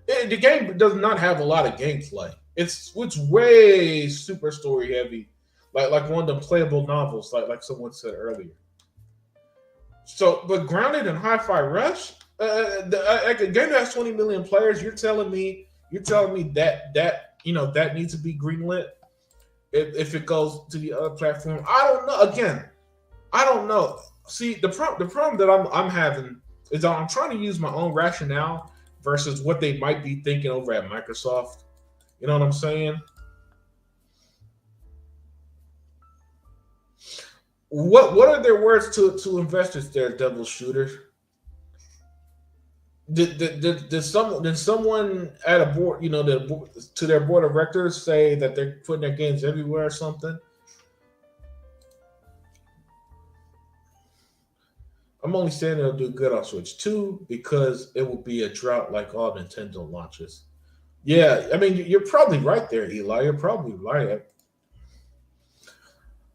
The game does not have a lot of gameplay. It's way super story heavy, like one of the playable novels, like someone said earlier. So, but Grounded and Hi-Fi Rush, like a game that has 20 million players, you're telling me that needs to be greenlit if it goes to the other platform. I don't know. Again, I don't know. See, the problem that I'm having is that I'm trying to use my own rationale versus what they might be thinking over at Microsoft. You know what I'm saying? What are their words to investors there, Double Shooter? Did someone at a board, to their board of directors say that they're putting their games everywhere or something? I'm only saying it'll do good on Switch 2 because it will be a drought like all Nintendo launches. Yeah, I mean, you're probably right there, Eli. You're probably right.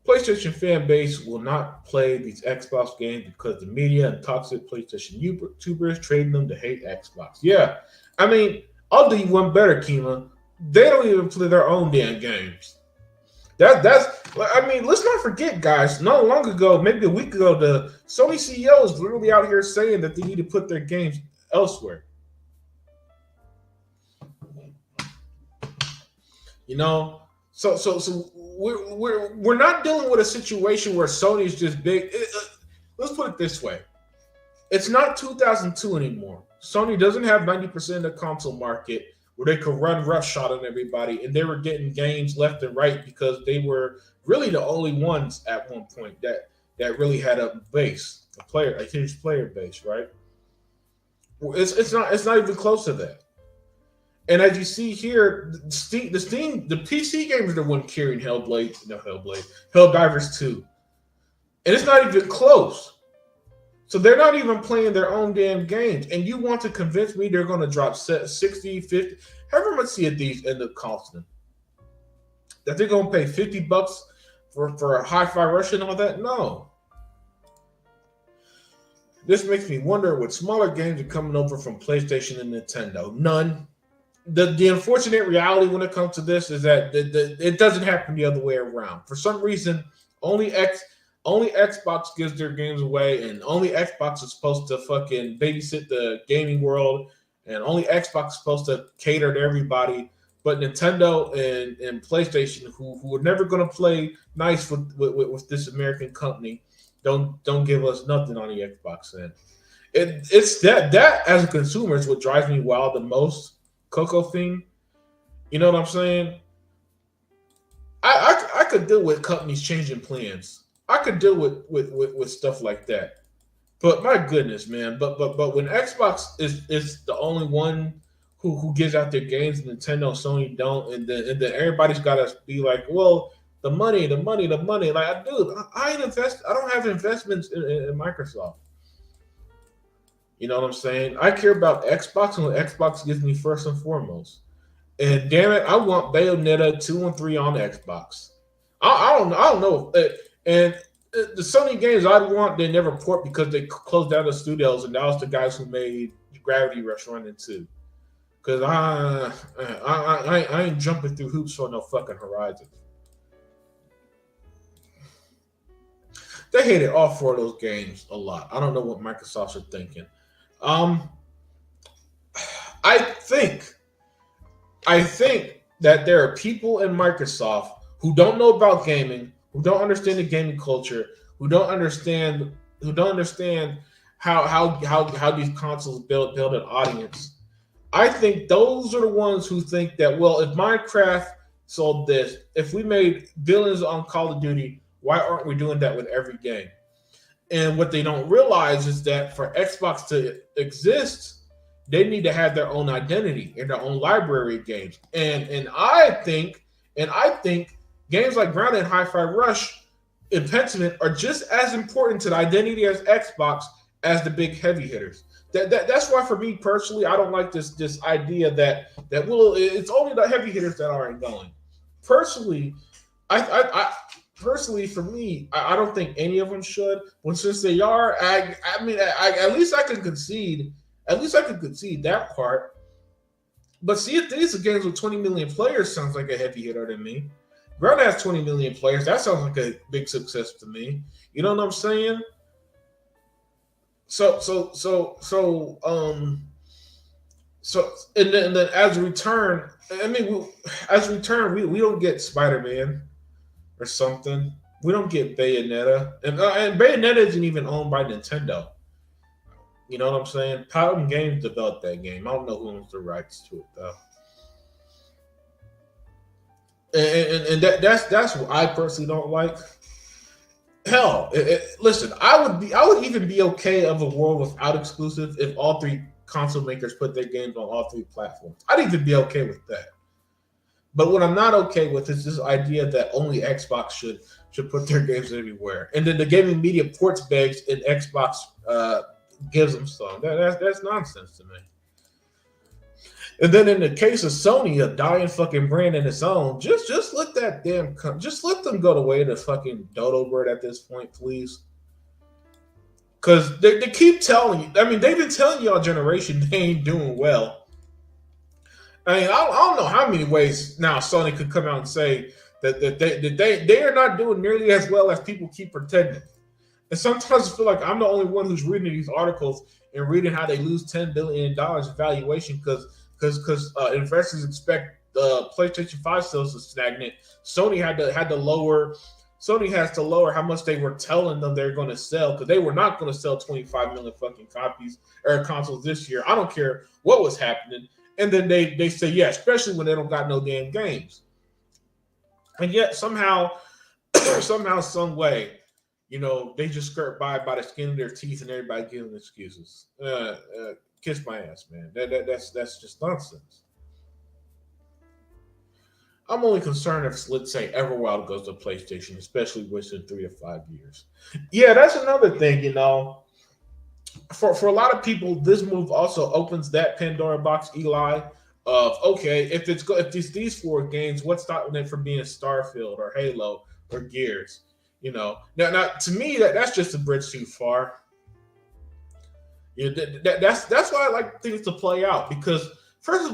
PlayStation fan base will not play these Xbox games because the media and toxic PlayStation YouTubers trading them to hate Xbox. Yeah, I mean, I'll do you one better, Kima. They don't even play their own damn games. I mean, let's not forget, guys. Not long ago, maybe a week ago, the Sony CEO is literally out here saying that they need to put their games elsewhere. You know, so we're not dealing with a situation where Sony is just big. Let's put it this way: it's not 2002 anymore. Sony doesn't have 90% of the console market where they could run roughshod on everybody, and they were getting games left and right because they were really the only ones at one point that really had a huge player base, right? It's not even close to that. And as you see here, the PC gamers are the one carrying Helldivers 2. And it's not even close. So they're not even playing their own damn games. And you want to convince me they're going to drop 60, 50, however much Sea of Thieves end up costing. That they're going to pay $50 for a Hi-Fi Rush and all that? No. This makes me wonder what smaller games are coming over from PlayStation and Nintendo. None. the unfortunate reality when it comes to this is that it doesn't happen the other way around. For some reason, only X only Xbox gives their games away, and only Xbox is supposed to fucking babysit the gaming world, and only Xbox is supposed to cater to everybody. But Nintendo and PlayStation, who are never going to play nice with this American company, don't give us nothing on the Xbox end. It's that as a consumer is what drives me wild the most. Coco thing, you know what I'm saying? I could deal with companies changing plans. I could deal with stuff like that. But my goodness, man. But when Xbox is the only one who gives out their games, Nintendo, Sony don't, and then everybody's got to be like, well, the money, the money, the money. Like, dude, I ain't invest. I don't have investments in Microsoft. You know what I'm saying? I care about Xbox and what Xbox gives me first and foremost. And damn it, I want Bayonetta 2 and 3 on Xbox. I don't know. And the Sony games I want, they never port because they closed down the studios, and that was the guys who made Gravity Rush 1 and 2. Because I ain't jumping through hoops for no fucking Horizon. They hated all four of those games a lot. I don't know what Microsoft are thinking. I think that there are people in Microsoft who don't know about gaming, who don't understand the gaming culture, who don't understand how these consoles build an audience. I think those are the ones who think that, well, if Minecraft sold this, if we made billions on Call of Duty, why aren't we doing that with every game? And what they don't realize is that for Xbox to exist, they need to have their own identity and their own library of games. And I think games like Grounded and Hi-Fi Rush and Pentiment are just as important to the identity as Xbox as the big heavy hitters. That's why, for me personally, I don't like this idea that it's only the heavy hitters that aren't going. Personally, Personally, for me, I don't think any of them should. But since they are, I mean, at least I can concede. At least I can concede that part. But see, if these are games with 20 million players, sounds like a heavy hitter to me. Ground has 20 million players. That sounds like a big success to me. You know what I'm saying? So and then as a return, we don't get Spider-Man or something. We don't get Bayonetta, and Bayonetta isn't even owned by Nintendo. You know what I'm saying? Paladin Games developed that game. I don't know who owns the rights to it though. And that's what I personally don't like. Hell, listen, I would even be okay of a world without exclusive if all three console makers put their games on all three platforms. I'd even be okay with that. But what I'm not okay with is this idea that only Xbox should put their games everywhere, and then the gaming media ports begs and Xbox gives them some. That's nonsense to me. And then in the case of Sony, a dying fucking brand in its own, just let that just let them go the way of the fucking dodo bird at this point, please. Because they keep telling you. I mean, they've been telling you all generation they ain't doing well. I mean, I don't know how many ways now Sony could come out and say that they are not doing nearly as well as people keep pretending. And sometimes I feel like I'm the only one who's reading these articles and reading how they lose $10 billion in valuation because investors expect PlayStation 5 sales to stagnate. Sony had to lower. Sony has to lower how much they were telling them they're going to sell because they were not going to sell 25 million fucking copies or consoles this year. I don't care what was happening. And then they say, yeah, especially when they don't got no damn games. And yet somehow, some way, you know, they just skirt by the skin of their teeth and everybody giving excuses. Kiss my ass, man. That's just nonsense. I'm only concerned if, let's say, Everwild goes to PlayStation, especially within 3 to 5 years. Yeah, that's another thing, you know. For a lot of people, this move also opens that Pandora box, Eli, of okay, if it's these four games, what's stopping it from being Starfield or Halo or Gears? You know, now to me that's just a bridge too far. Yeah, that's why I like things to play out because first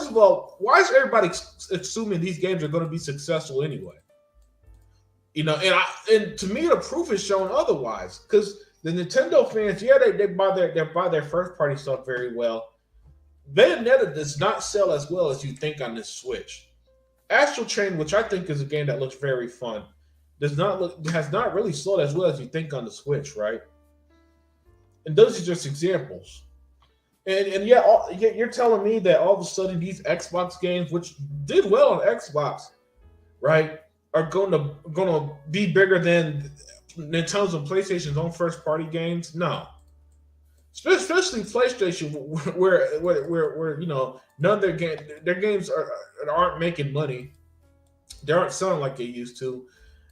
of all, why is everybody assuming these games are going to be successful anyway? And to me, the proof is shown otherwise. Because the Nintendo fans, yeah, they buy their first party stuff very well. Bayonetta does not sell as well as you think on this Switch. Astral Chain, which I think is a game that looks very fun, has not really sold as well as you think on the Switch, right? And those are just examples. And yet you're telling me that all of a sudden these Xbox games, which did well on Xbox, right, are gonna be bigger than Nintendo's and PlayStation's own first party games? No, especially PlayStation, where none of their games aren't making money. They aren't selling like they used to,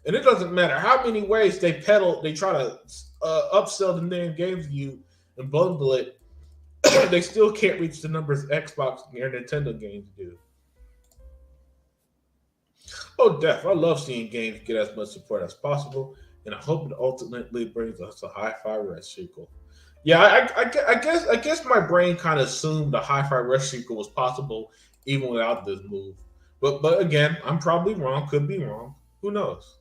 and it doesn't matter how many ways they try to upsell the name games to you and bundle it. They still can't reach the numbers Xbox or Nintendo games do. Oh, Def, I love seeing games get as much support as possible, and I hope it ultimately brings us a Hi-Fi Rush sequel. Yeah, I guess my brain kind of assumed the Hi-Fi Rush sequel was possible even without this move. But again, I'm probably wrong. Could be wrong. Who knows?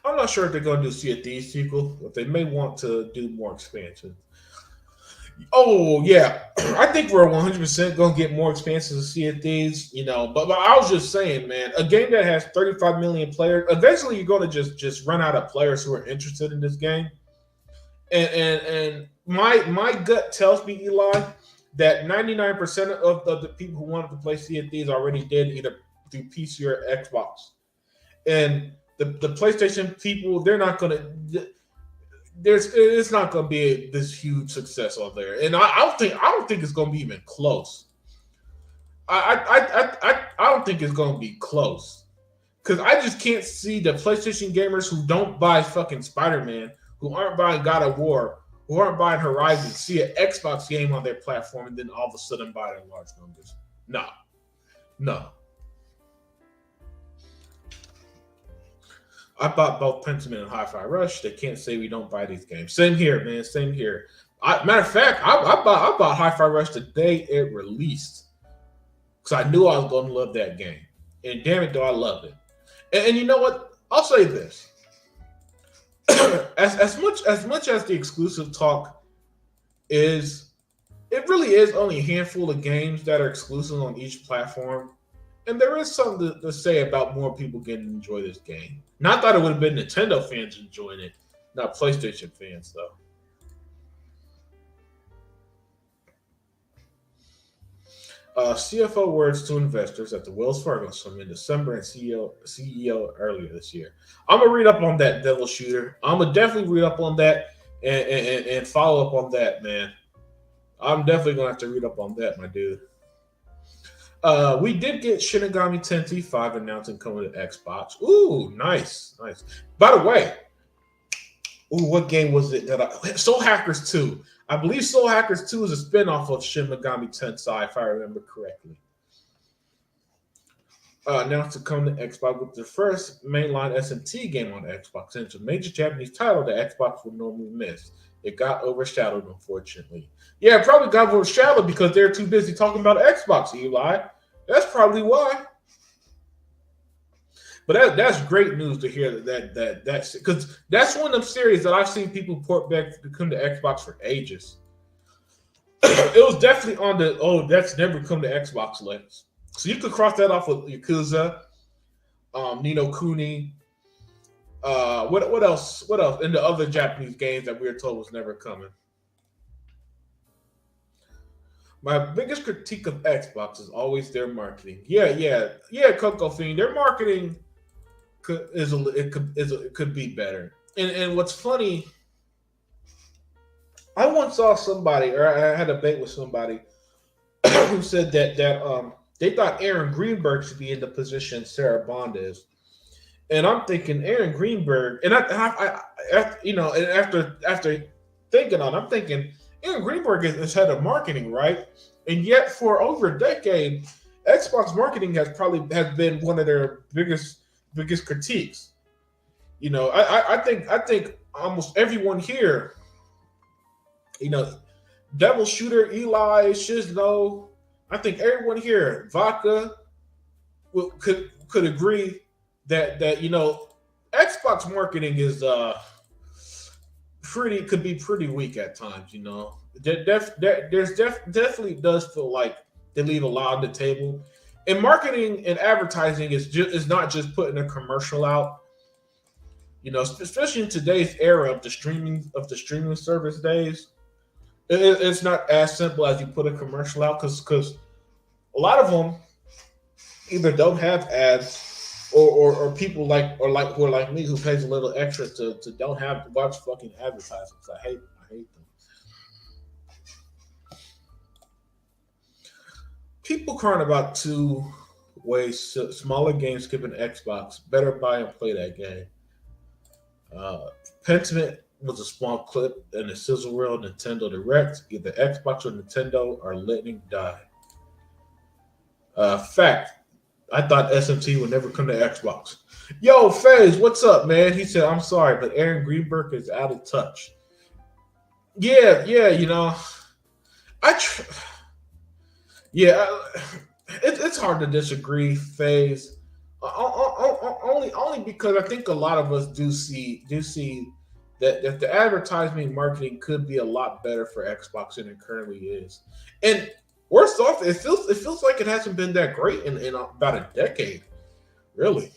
I'm not sure if they're going to do Sea of Thieves sequel, but they may want to do more expansions. Oh yeah, I think we're 100% going to get more expansions of Sea of Thieves. But I was just saying, man, a game that has 35 million players, eventually you're going to just run out of players who are interested in this game. And my gut tells me, Eli, that 99% of the people who wanted to play Sea of Thieves already did, either through PC or Xbox. And the PlayStation people, they're not going to. It's not going to be this huge success on there, and I don't think it's going to be even close. I don't think it's going to be close because I just can't see the PlayStation gamers who don't buy fucking Spider-Man, who aren't buying God of War, who aren't buying Horizon, see an Xbox game on their platform and then all of a sudden buy it in large numbers. No. I bought both Pentiment and Hi-Fi Rush. They can't say we don't buy these games. Same here, man. Same here. Matter of fact, I bought Hi-Fi Rush the day it released because I knew I was going to love that game. And damn it, though, I loved it. And you know what? I'll say this: as much as the exclusive talk is, it really is only a handful of games that are exclusive on each platform. And there is something to say about more people getting to enjoy this game. Not that it would have been Nintendo fans enjoying it, not PlayStation fans, though. CFO words to investors at the Wells Fargo Summit in December and CEO earlier this year. I'm going to read up on that, Devil Shooter. I'm going to definitely read up on that and follow up on that, man. I'm definitely going to have to read up on that, my dude. We did get Shin Megami Tensei 5 announced and coming to Xbox. Ooh, nice. By the way, what game was it Soul Hackers 2. I believe Soul Hackers 2 is a spinoff of Shin Megami Tensei, if I remember correctly. Announced to come to Xbox with the first mainline SMT game on Xbox, and it's a major Japanese title that Xbox would normally miss. It got overshadowed, unfortunately. Yeah, it probably got overshadowed because they're too busy talking about Xbox, Eli. That's probably why. But that's great news to hear that's because that's one of them series that I've seen people port back to come to Xbox for ages. It was definitely on that's never come to Xbox list. So you could cross that off with Yakuza, Ni no Kuni. What else? What else? And the other Japanese games that we were told was never coming. My biggest critique of Xbox is always their marketing. Yeah, Coco Fiend. Their marketing could be better. And what's funny, I once saw somebody, or I had a debate with somebody who said that they thought Aaron Greenberg should be in the position Sarah Bond is. And I'm thinking Aaron Greenberg, and I after thinking on it, I'm thinking Aaron Greenberg is head of marketing, right? And yet for over a decade, Xbox marketing has been one of their biggest critiques. I think almost everyone here, Devil Shooter, Eli, Shizno. I think everyone here, Vodka, could agree that Xbox marketing is could be pretty weak at times. Definitely does feel like they leave a lot on the table. And marketing and advertising is not just putting a commercial out. Especially in today's era of the streaming service days, it's not as simple as you put a commercial out because a lot of them either don't have ads or people who are like me who pays a little extra to don't have to watch fucking advertisements. I hate them. People crying about two ways smaller games skipping Xbox. Better buy and play that game. Pentiment was a small clip in the Sizzle Reel Nintendo Direct. Either Xbox or Nintendo are letting die. Fact. I thought SMT would never come to Xbox. Yo, FaZe, what's up, man? He said, I'm sorry, but Aaron Greenberg is out of touch. Yeah, I yeah, it's hard to disagree, FaZe. Only because I think a lot of us do see that the advertising marketing could be a lot better for Xbox than it currently is. And worst off, it feels like it hasn't been that great in about a decade, really.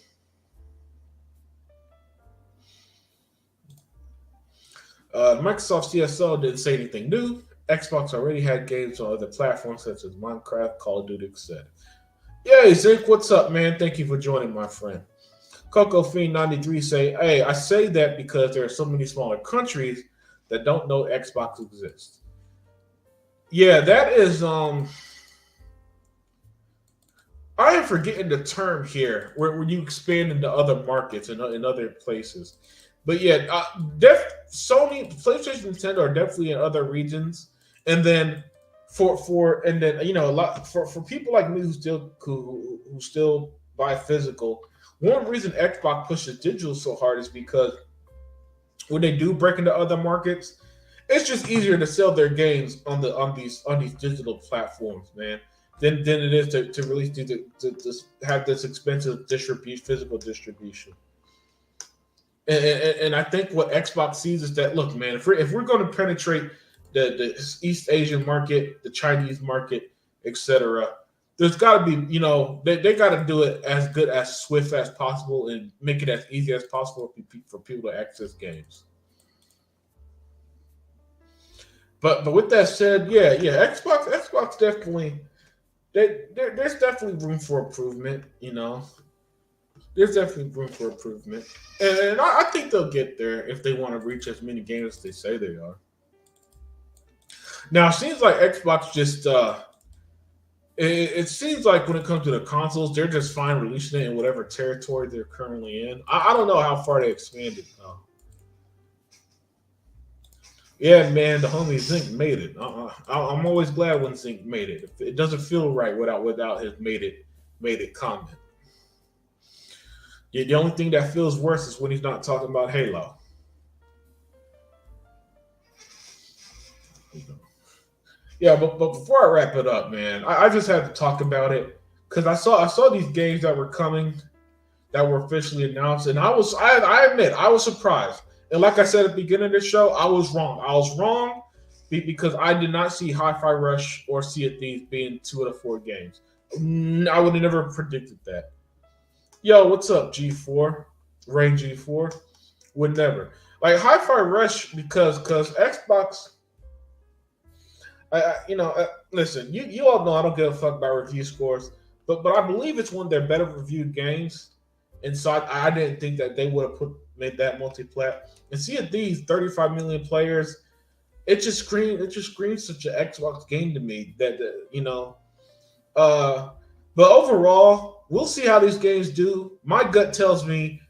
Microsoft CSO didn't say anything new. Xbox already had games on other platforms such as Minecraft, Call of Duty, etc. Yay, Zink, what's up, man? Thank you for joining, my friend. Coco Fiend 93 say, hey, I say that because there are so many smaller countries that don't know Xbox exists. Yeah, that is I am forgetting the term here where you expand into other markets and in other places. But yeah, Sony, PlayStation, Nintendo are definitely in other regions. And then a lot for people like me who still buy physical. One reason Xbox pushes digital so hard is because when they do break into other markets, it's just easier to sell their games on these digital platforms, man, than it is to really to have this expensive physical distribution. And I think what Xbox sees is that, look, man, if we're going to penetrate the East Asian market, the Chinese market, etc., there's got to be, they got to do it as good as swift as possible and make it as easy as possible for people to access games. But with that said, yeah, Xbox definitely, there's definitely room for improvement. There's definitely room for improvement, and I think they'll get there if they want to reach as many games as they say they are. Now, it seems like Xbox just it seems like when it comes to the consoles, they're just fine releasing it in whatever territory they're currently in. I don't know how far they expanded though. Yeah, man, the homie Zink made it. I'm always glad when Zink made it. It doesn't feel right without his made it comment. Yeah, the only thing that feels worse is when he's not talking about Halo. Yeah, but before I wrap it up, man, I just had to talk about it because I saw these games that were coming that were officially announced, and I admit I was surprised. And like I said at the beginning of the show, I was wrong. I was wrong because I did not see Hi-Fi Rush or Sea of Thieves being 2 of the 4 games. I would have never predicted that. Yo, what's up, G4? Rain G4? Would never. Like Hi-Fi Rush because Xbox. Listen, you all know I don't give a fuck about review scores, but I believe it's one of their better reviewed games. And so I didn't think that they would have made that multi-plat. And see these 35 million players, it just screams such an Xbox game to me but overall, we'll see how these games do. My gut tells me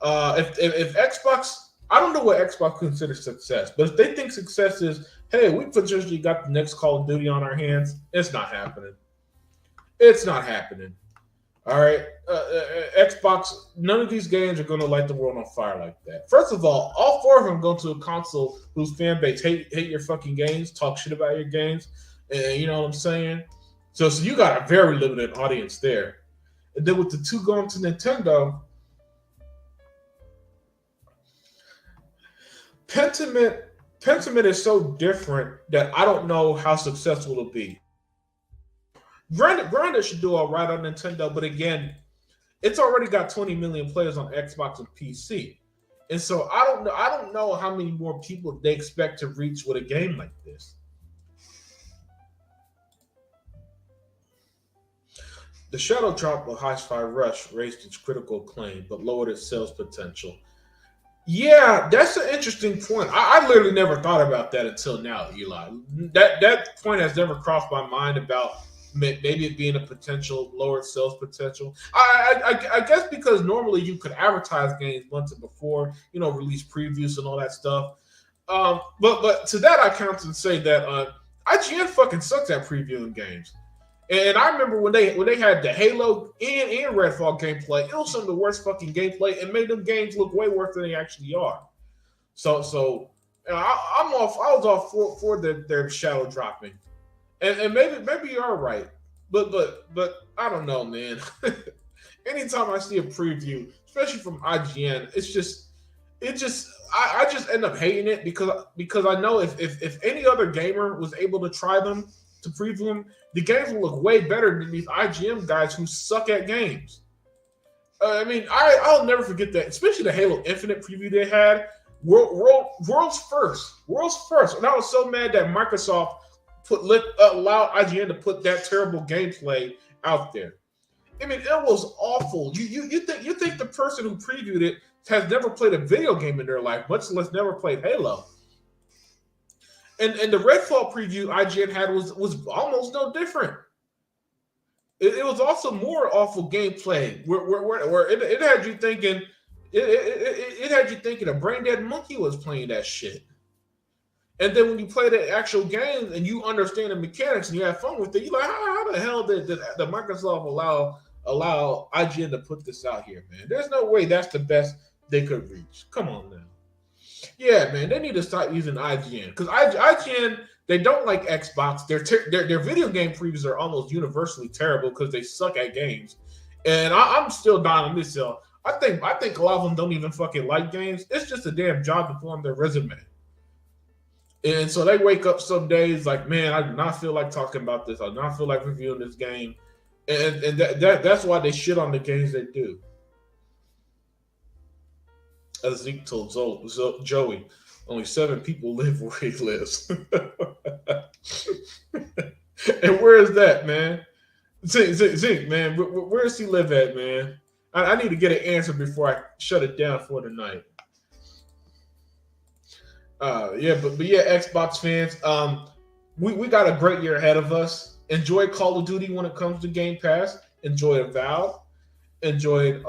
if Xbox, I don't know what Xbox considers success, but if they think success is, hey, we potentially got the next Call of Duty on our hands, it's not happening. It's not happening. All right, Xbox. None of these games are going to light the world on fire like that. First of all four of them go to a console whose fan base hate your fucking games, talk shit about your games, and you know what I'm saying. So you got a very limited audience there. And then with the two going to Nintendo, Pentiment is so different that I don't know how successful it'll be. Granted should do all right on Nintendo, but again, it's already got 20 million players on Xbox and PC. And so I don't know how many more people they expect to reach with a game like this. The shadow drop of Hi-Fi Rush raised its critical acclaim, but lowered its sales potential. Yeah, that's an interesting point. I literally never thought about that until now, Eli. That point has never crossed my mind about maybe it being a potential lowered sales potential. I guess because normally you could advertise games months before, release previews and all that stuff. But to that I count and say that IGN fucking sucks at previewing games. And I remember when they had the Halo and Redfall gameplay, it was some of the worst fucking gameplay and made them games look way worse than they actually are. So I was all for their shadow dropping, and maybe you're right, but I don't know, man. Anytime I see a preview, especially from IGN, I just end up hating it because I know if any other gamer was able to try them to preview them, the games will look way better than these IGN guys who suck at games. I'll never forget that, especially the Halo Infinite preview they had. World's first. And I was so mad that Microsoft allowed IGN to put that terrible gameplay out there. I mean, it was awful. You think the person who previewed it has never played a video game in their life, much less never played Halo. And the Redfall preview IGN had was almost no different. It was also more awful gameplay where it had you thinking it had you thinking a brain dead monkey was playing that shit. And then when you play the actual game and you understand the mechanics and you have fun with it, you're like, how the hell did Microsoft allow IGN to put this out here, man? There's no way that's the best they could reach. Come on now. Yeah, man, they need to start using IGN because IGN, they don't like Xbox. Their video game previews are almost universally terrible because they suck at games. And I'm still down on this hill. I think a lot of them don't even fucking like games. It's just a damn job to put on their resume. And so they wake up some days like, man, I do not feel like talking about this. I do not feel like reviewing this game. And that's why they shit on the games they do. As Zeke told Joey, only 7 people live where he lives. And where is that, man? Zeke, man, where does he live at, man? I need to get an answer before I shut it down for the night. But Xbox fans, we got a great year ahead of us. Enjoy Call of Duty when it comes to Game Pass. Enjoy Avowed. Enjoy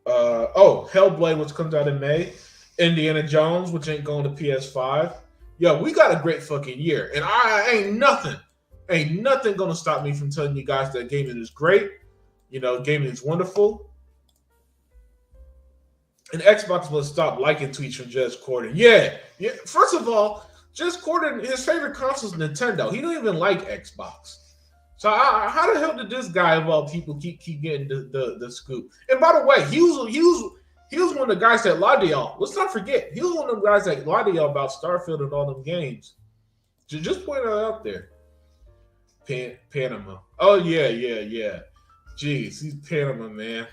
Hellblade, which comes out in May. Indiana Jones, which ain't going to PS5. Yo, we got a great fucking year, and ain't nothing gonna stop me from telling you guys that gaming is great. Gaming is wonderful. And Xbox must stop liking tweets from Jez Corden. Yeah. First of all, Jez Corden, his favorite console is Nintendo. He don't even like Xbox. So how the hell did this guy of all people keep getting the scoop? And by the way, he was one of the guys that lied to y'all. Let's not forget, he was one of the guys that lied to y'all about Starfield and all them games. Just point that out there. Panama. Oh yeah. Jeez, he's Panama, man.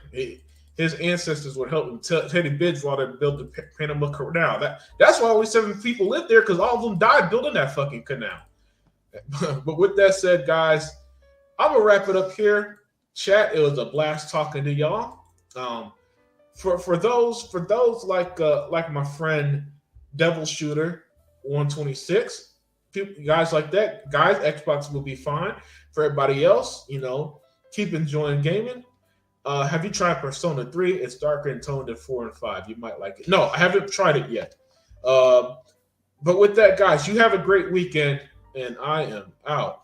His ancestors would help him. Teddy Bridgewater built the Panama Canal. That's why only 7 people live there, because all of them died building that fucking canal. But with that said, guys, I'm gonna wrap it up here. Chat, it was a blast talking to y'all. For those like my friend Devil Shooter 126, guys like that, Xbox will be fine. For everybody else, keep enjoying gaming. Have you tried Persona 3? It's darker in tone than 4 and 5. You might like it. No, I haven't tried it yet. But with that, guys, you have a great weekend, and I am out.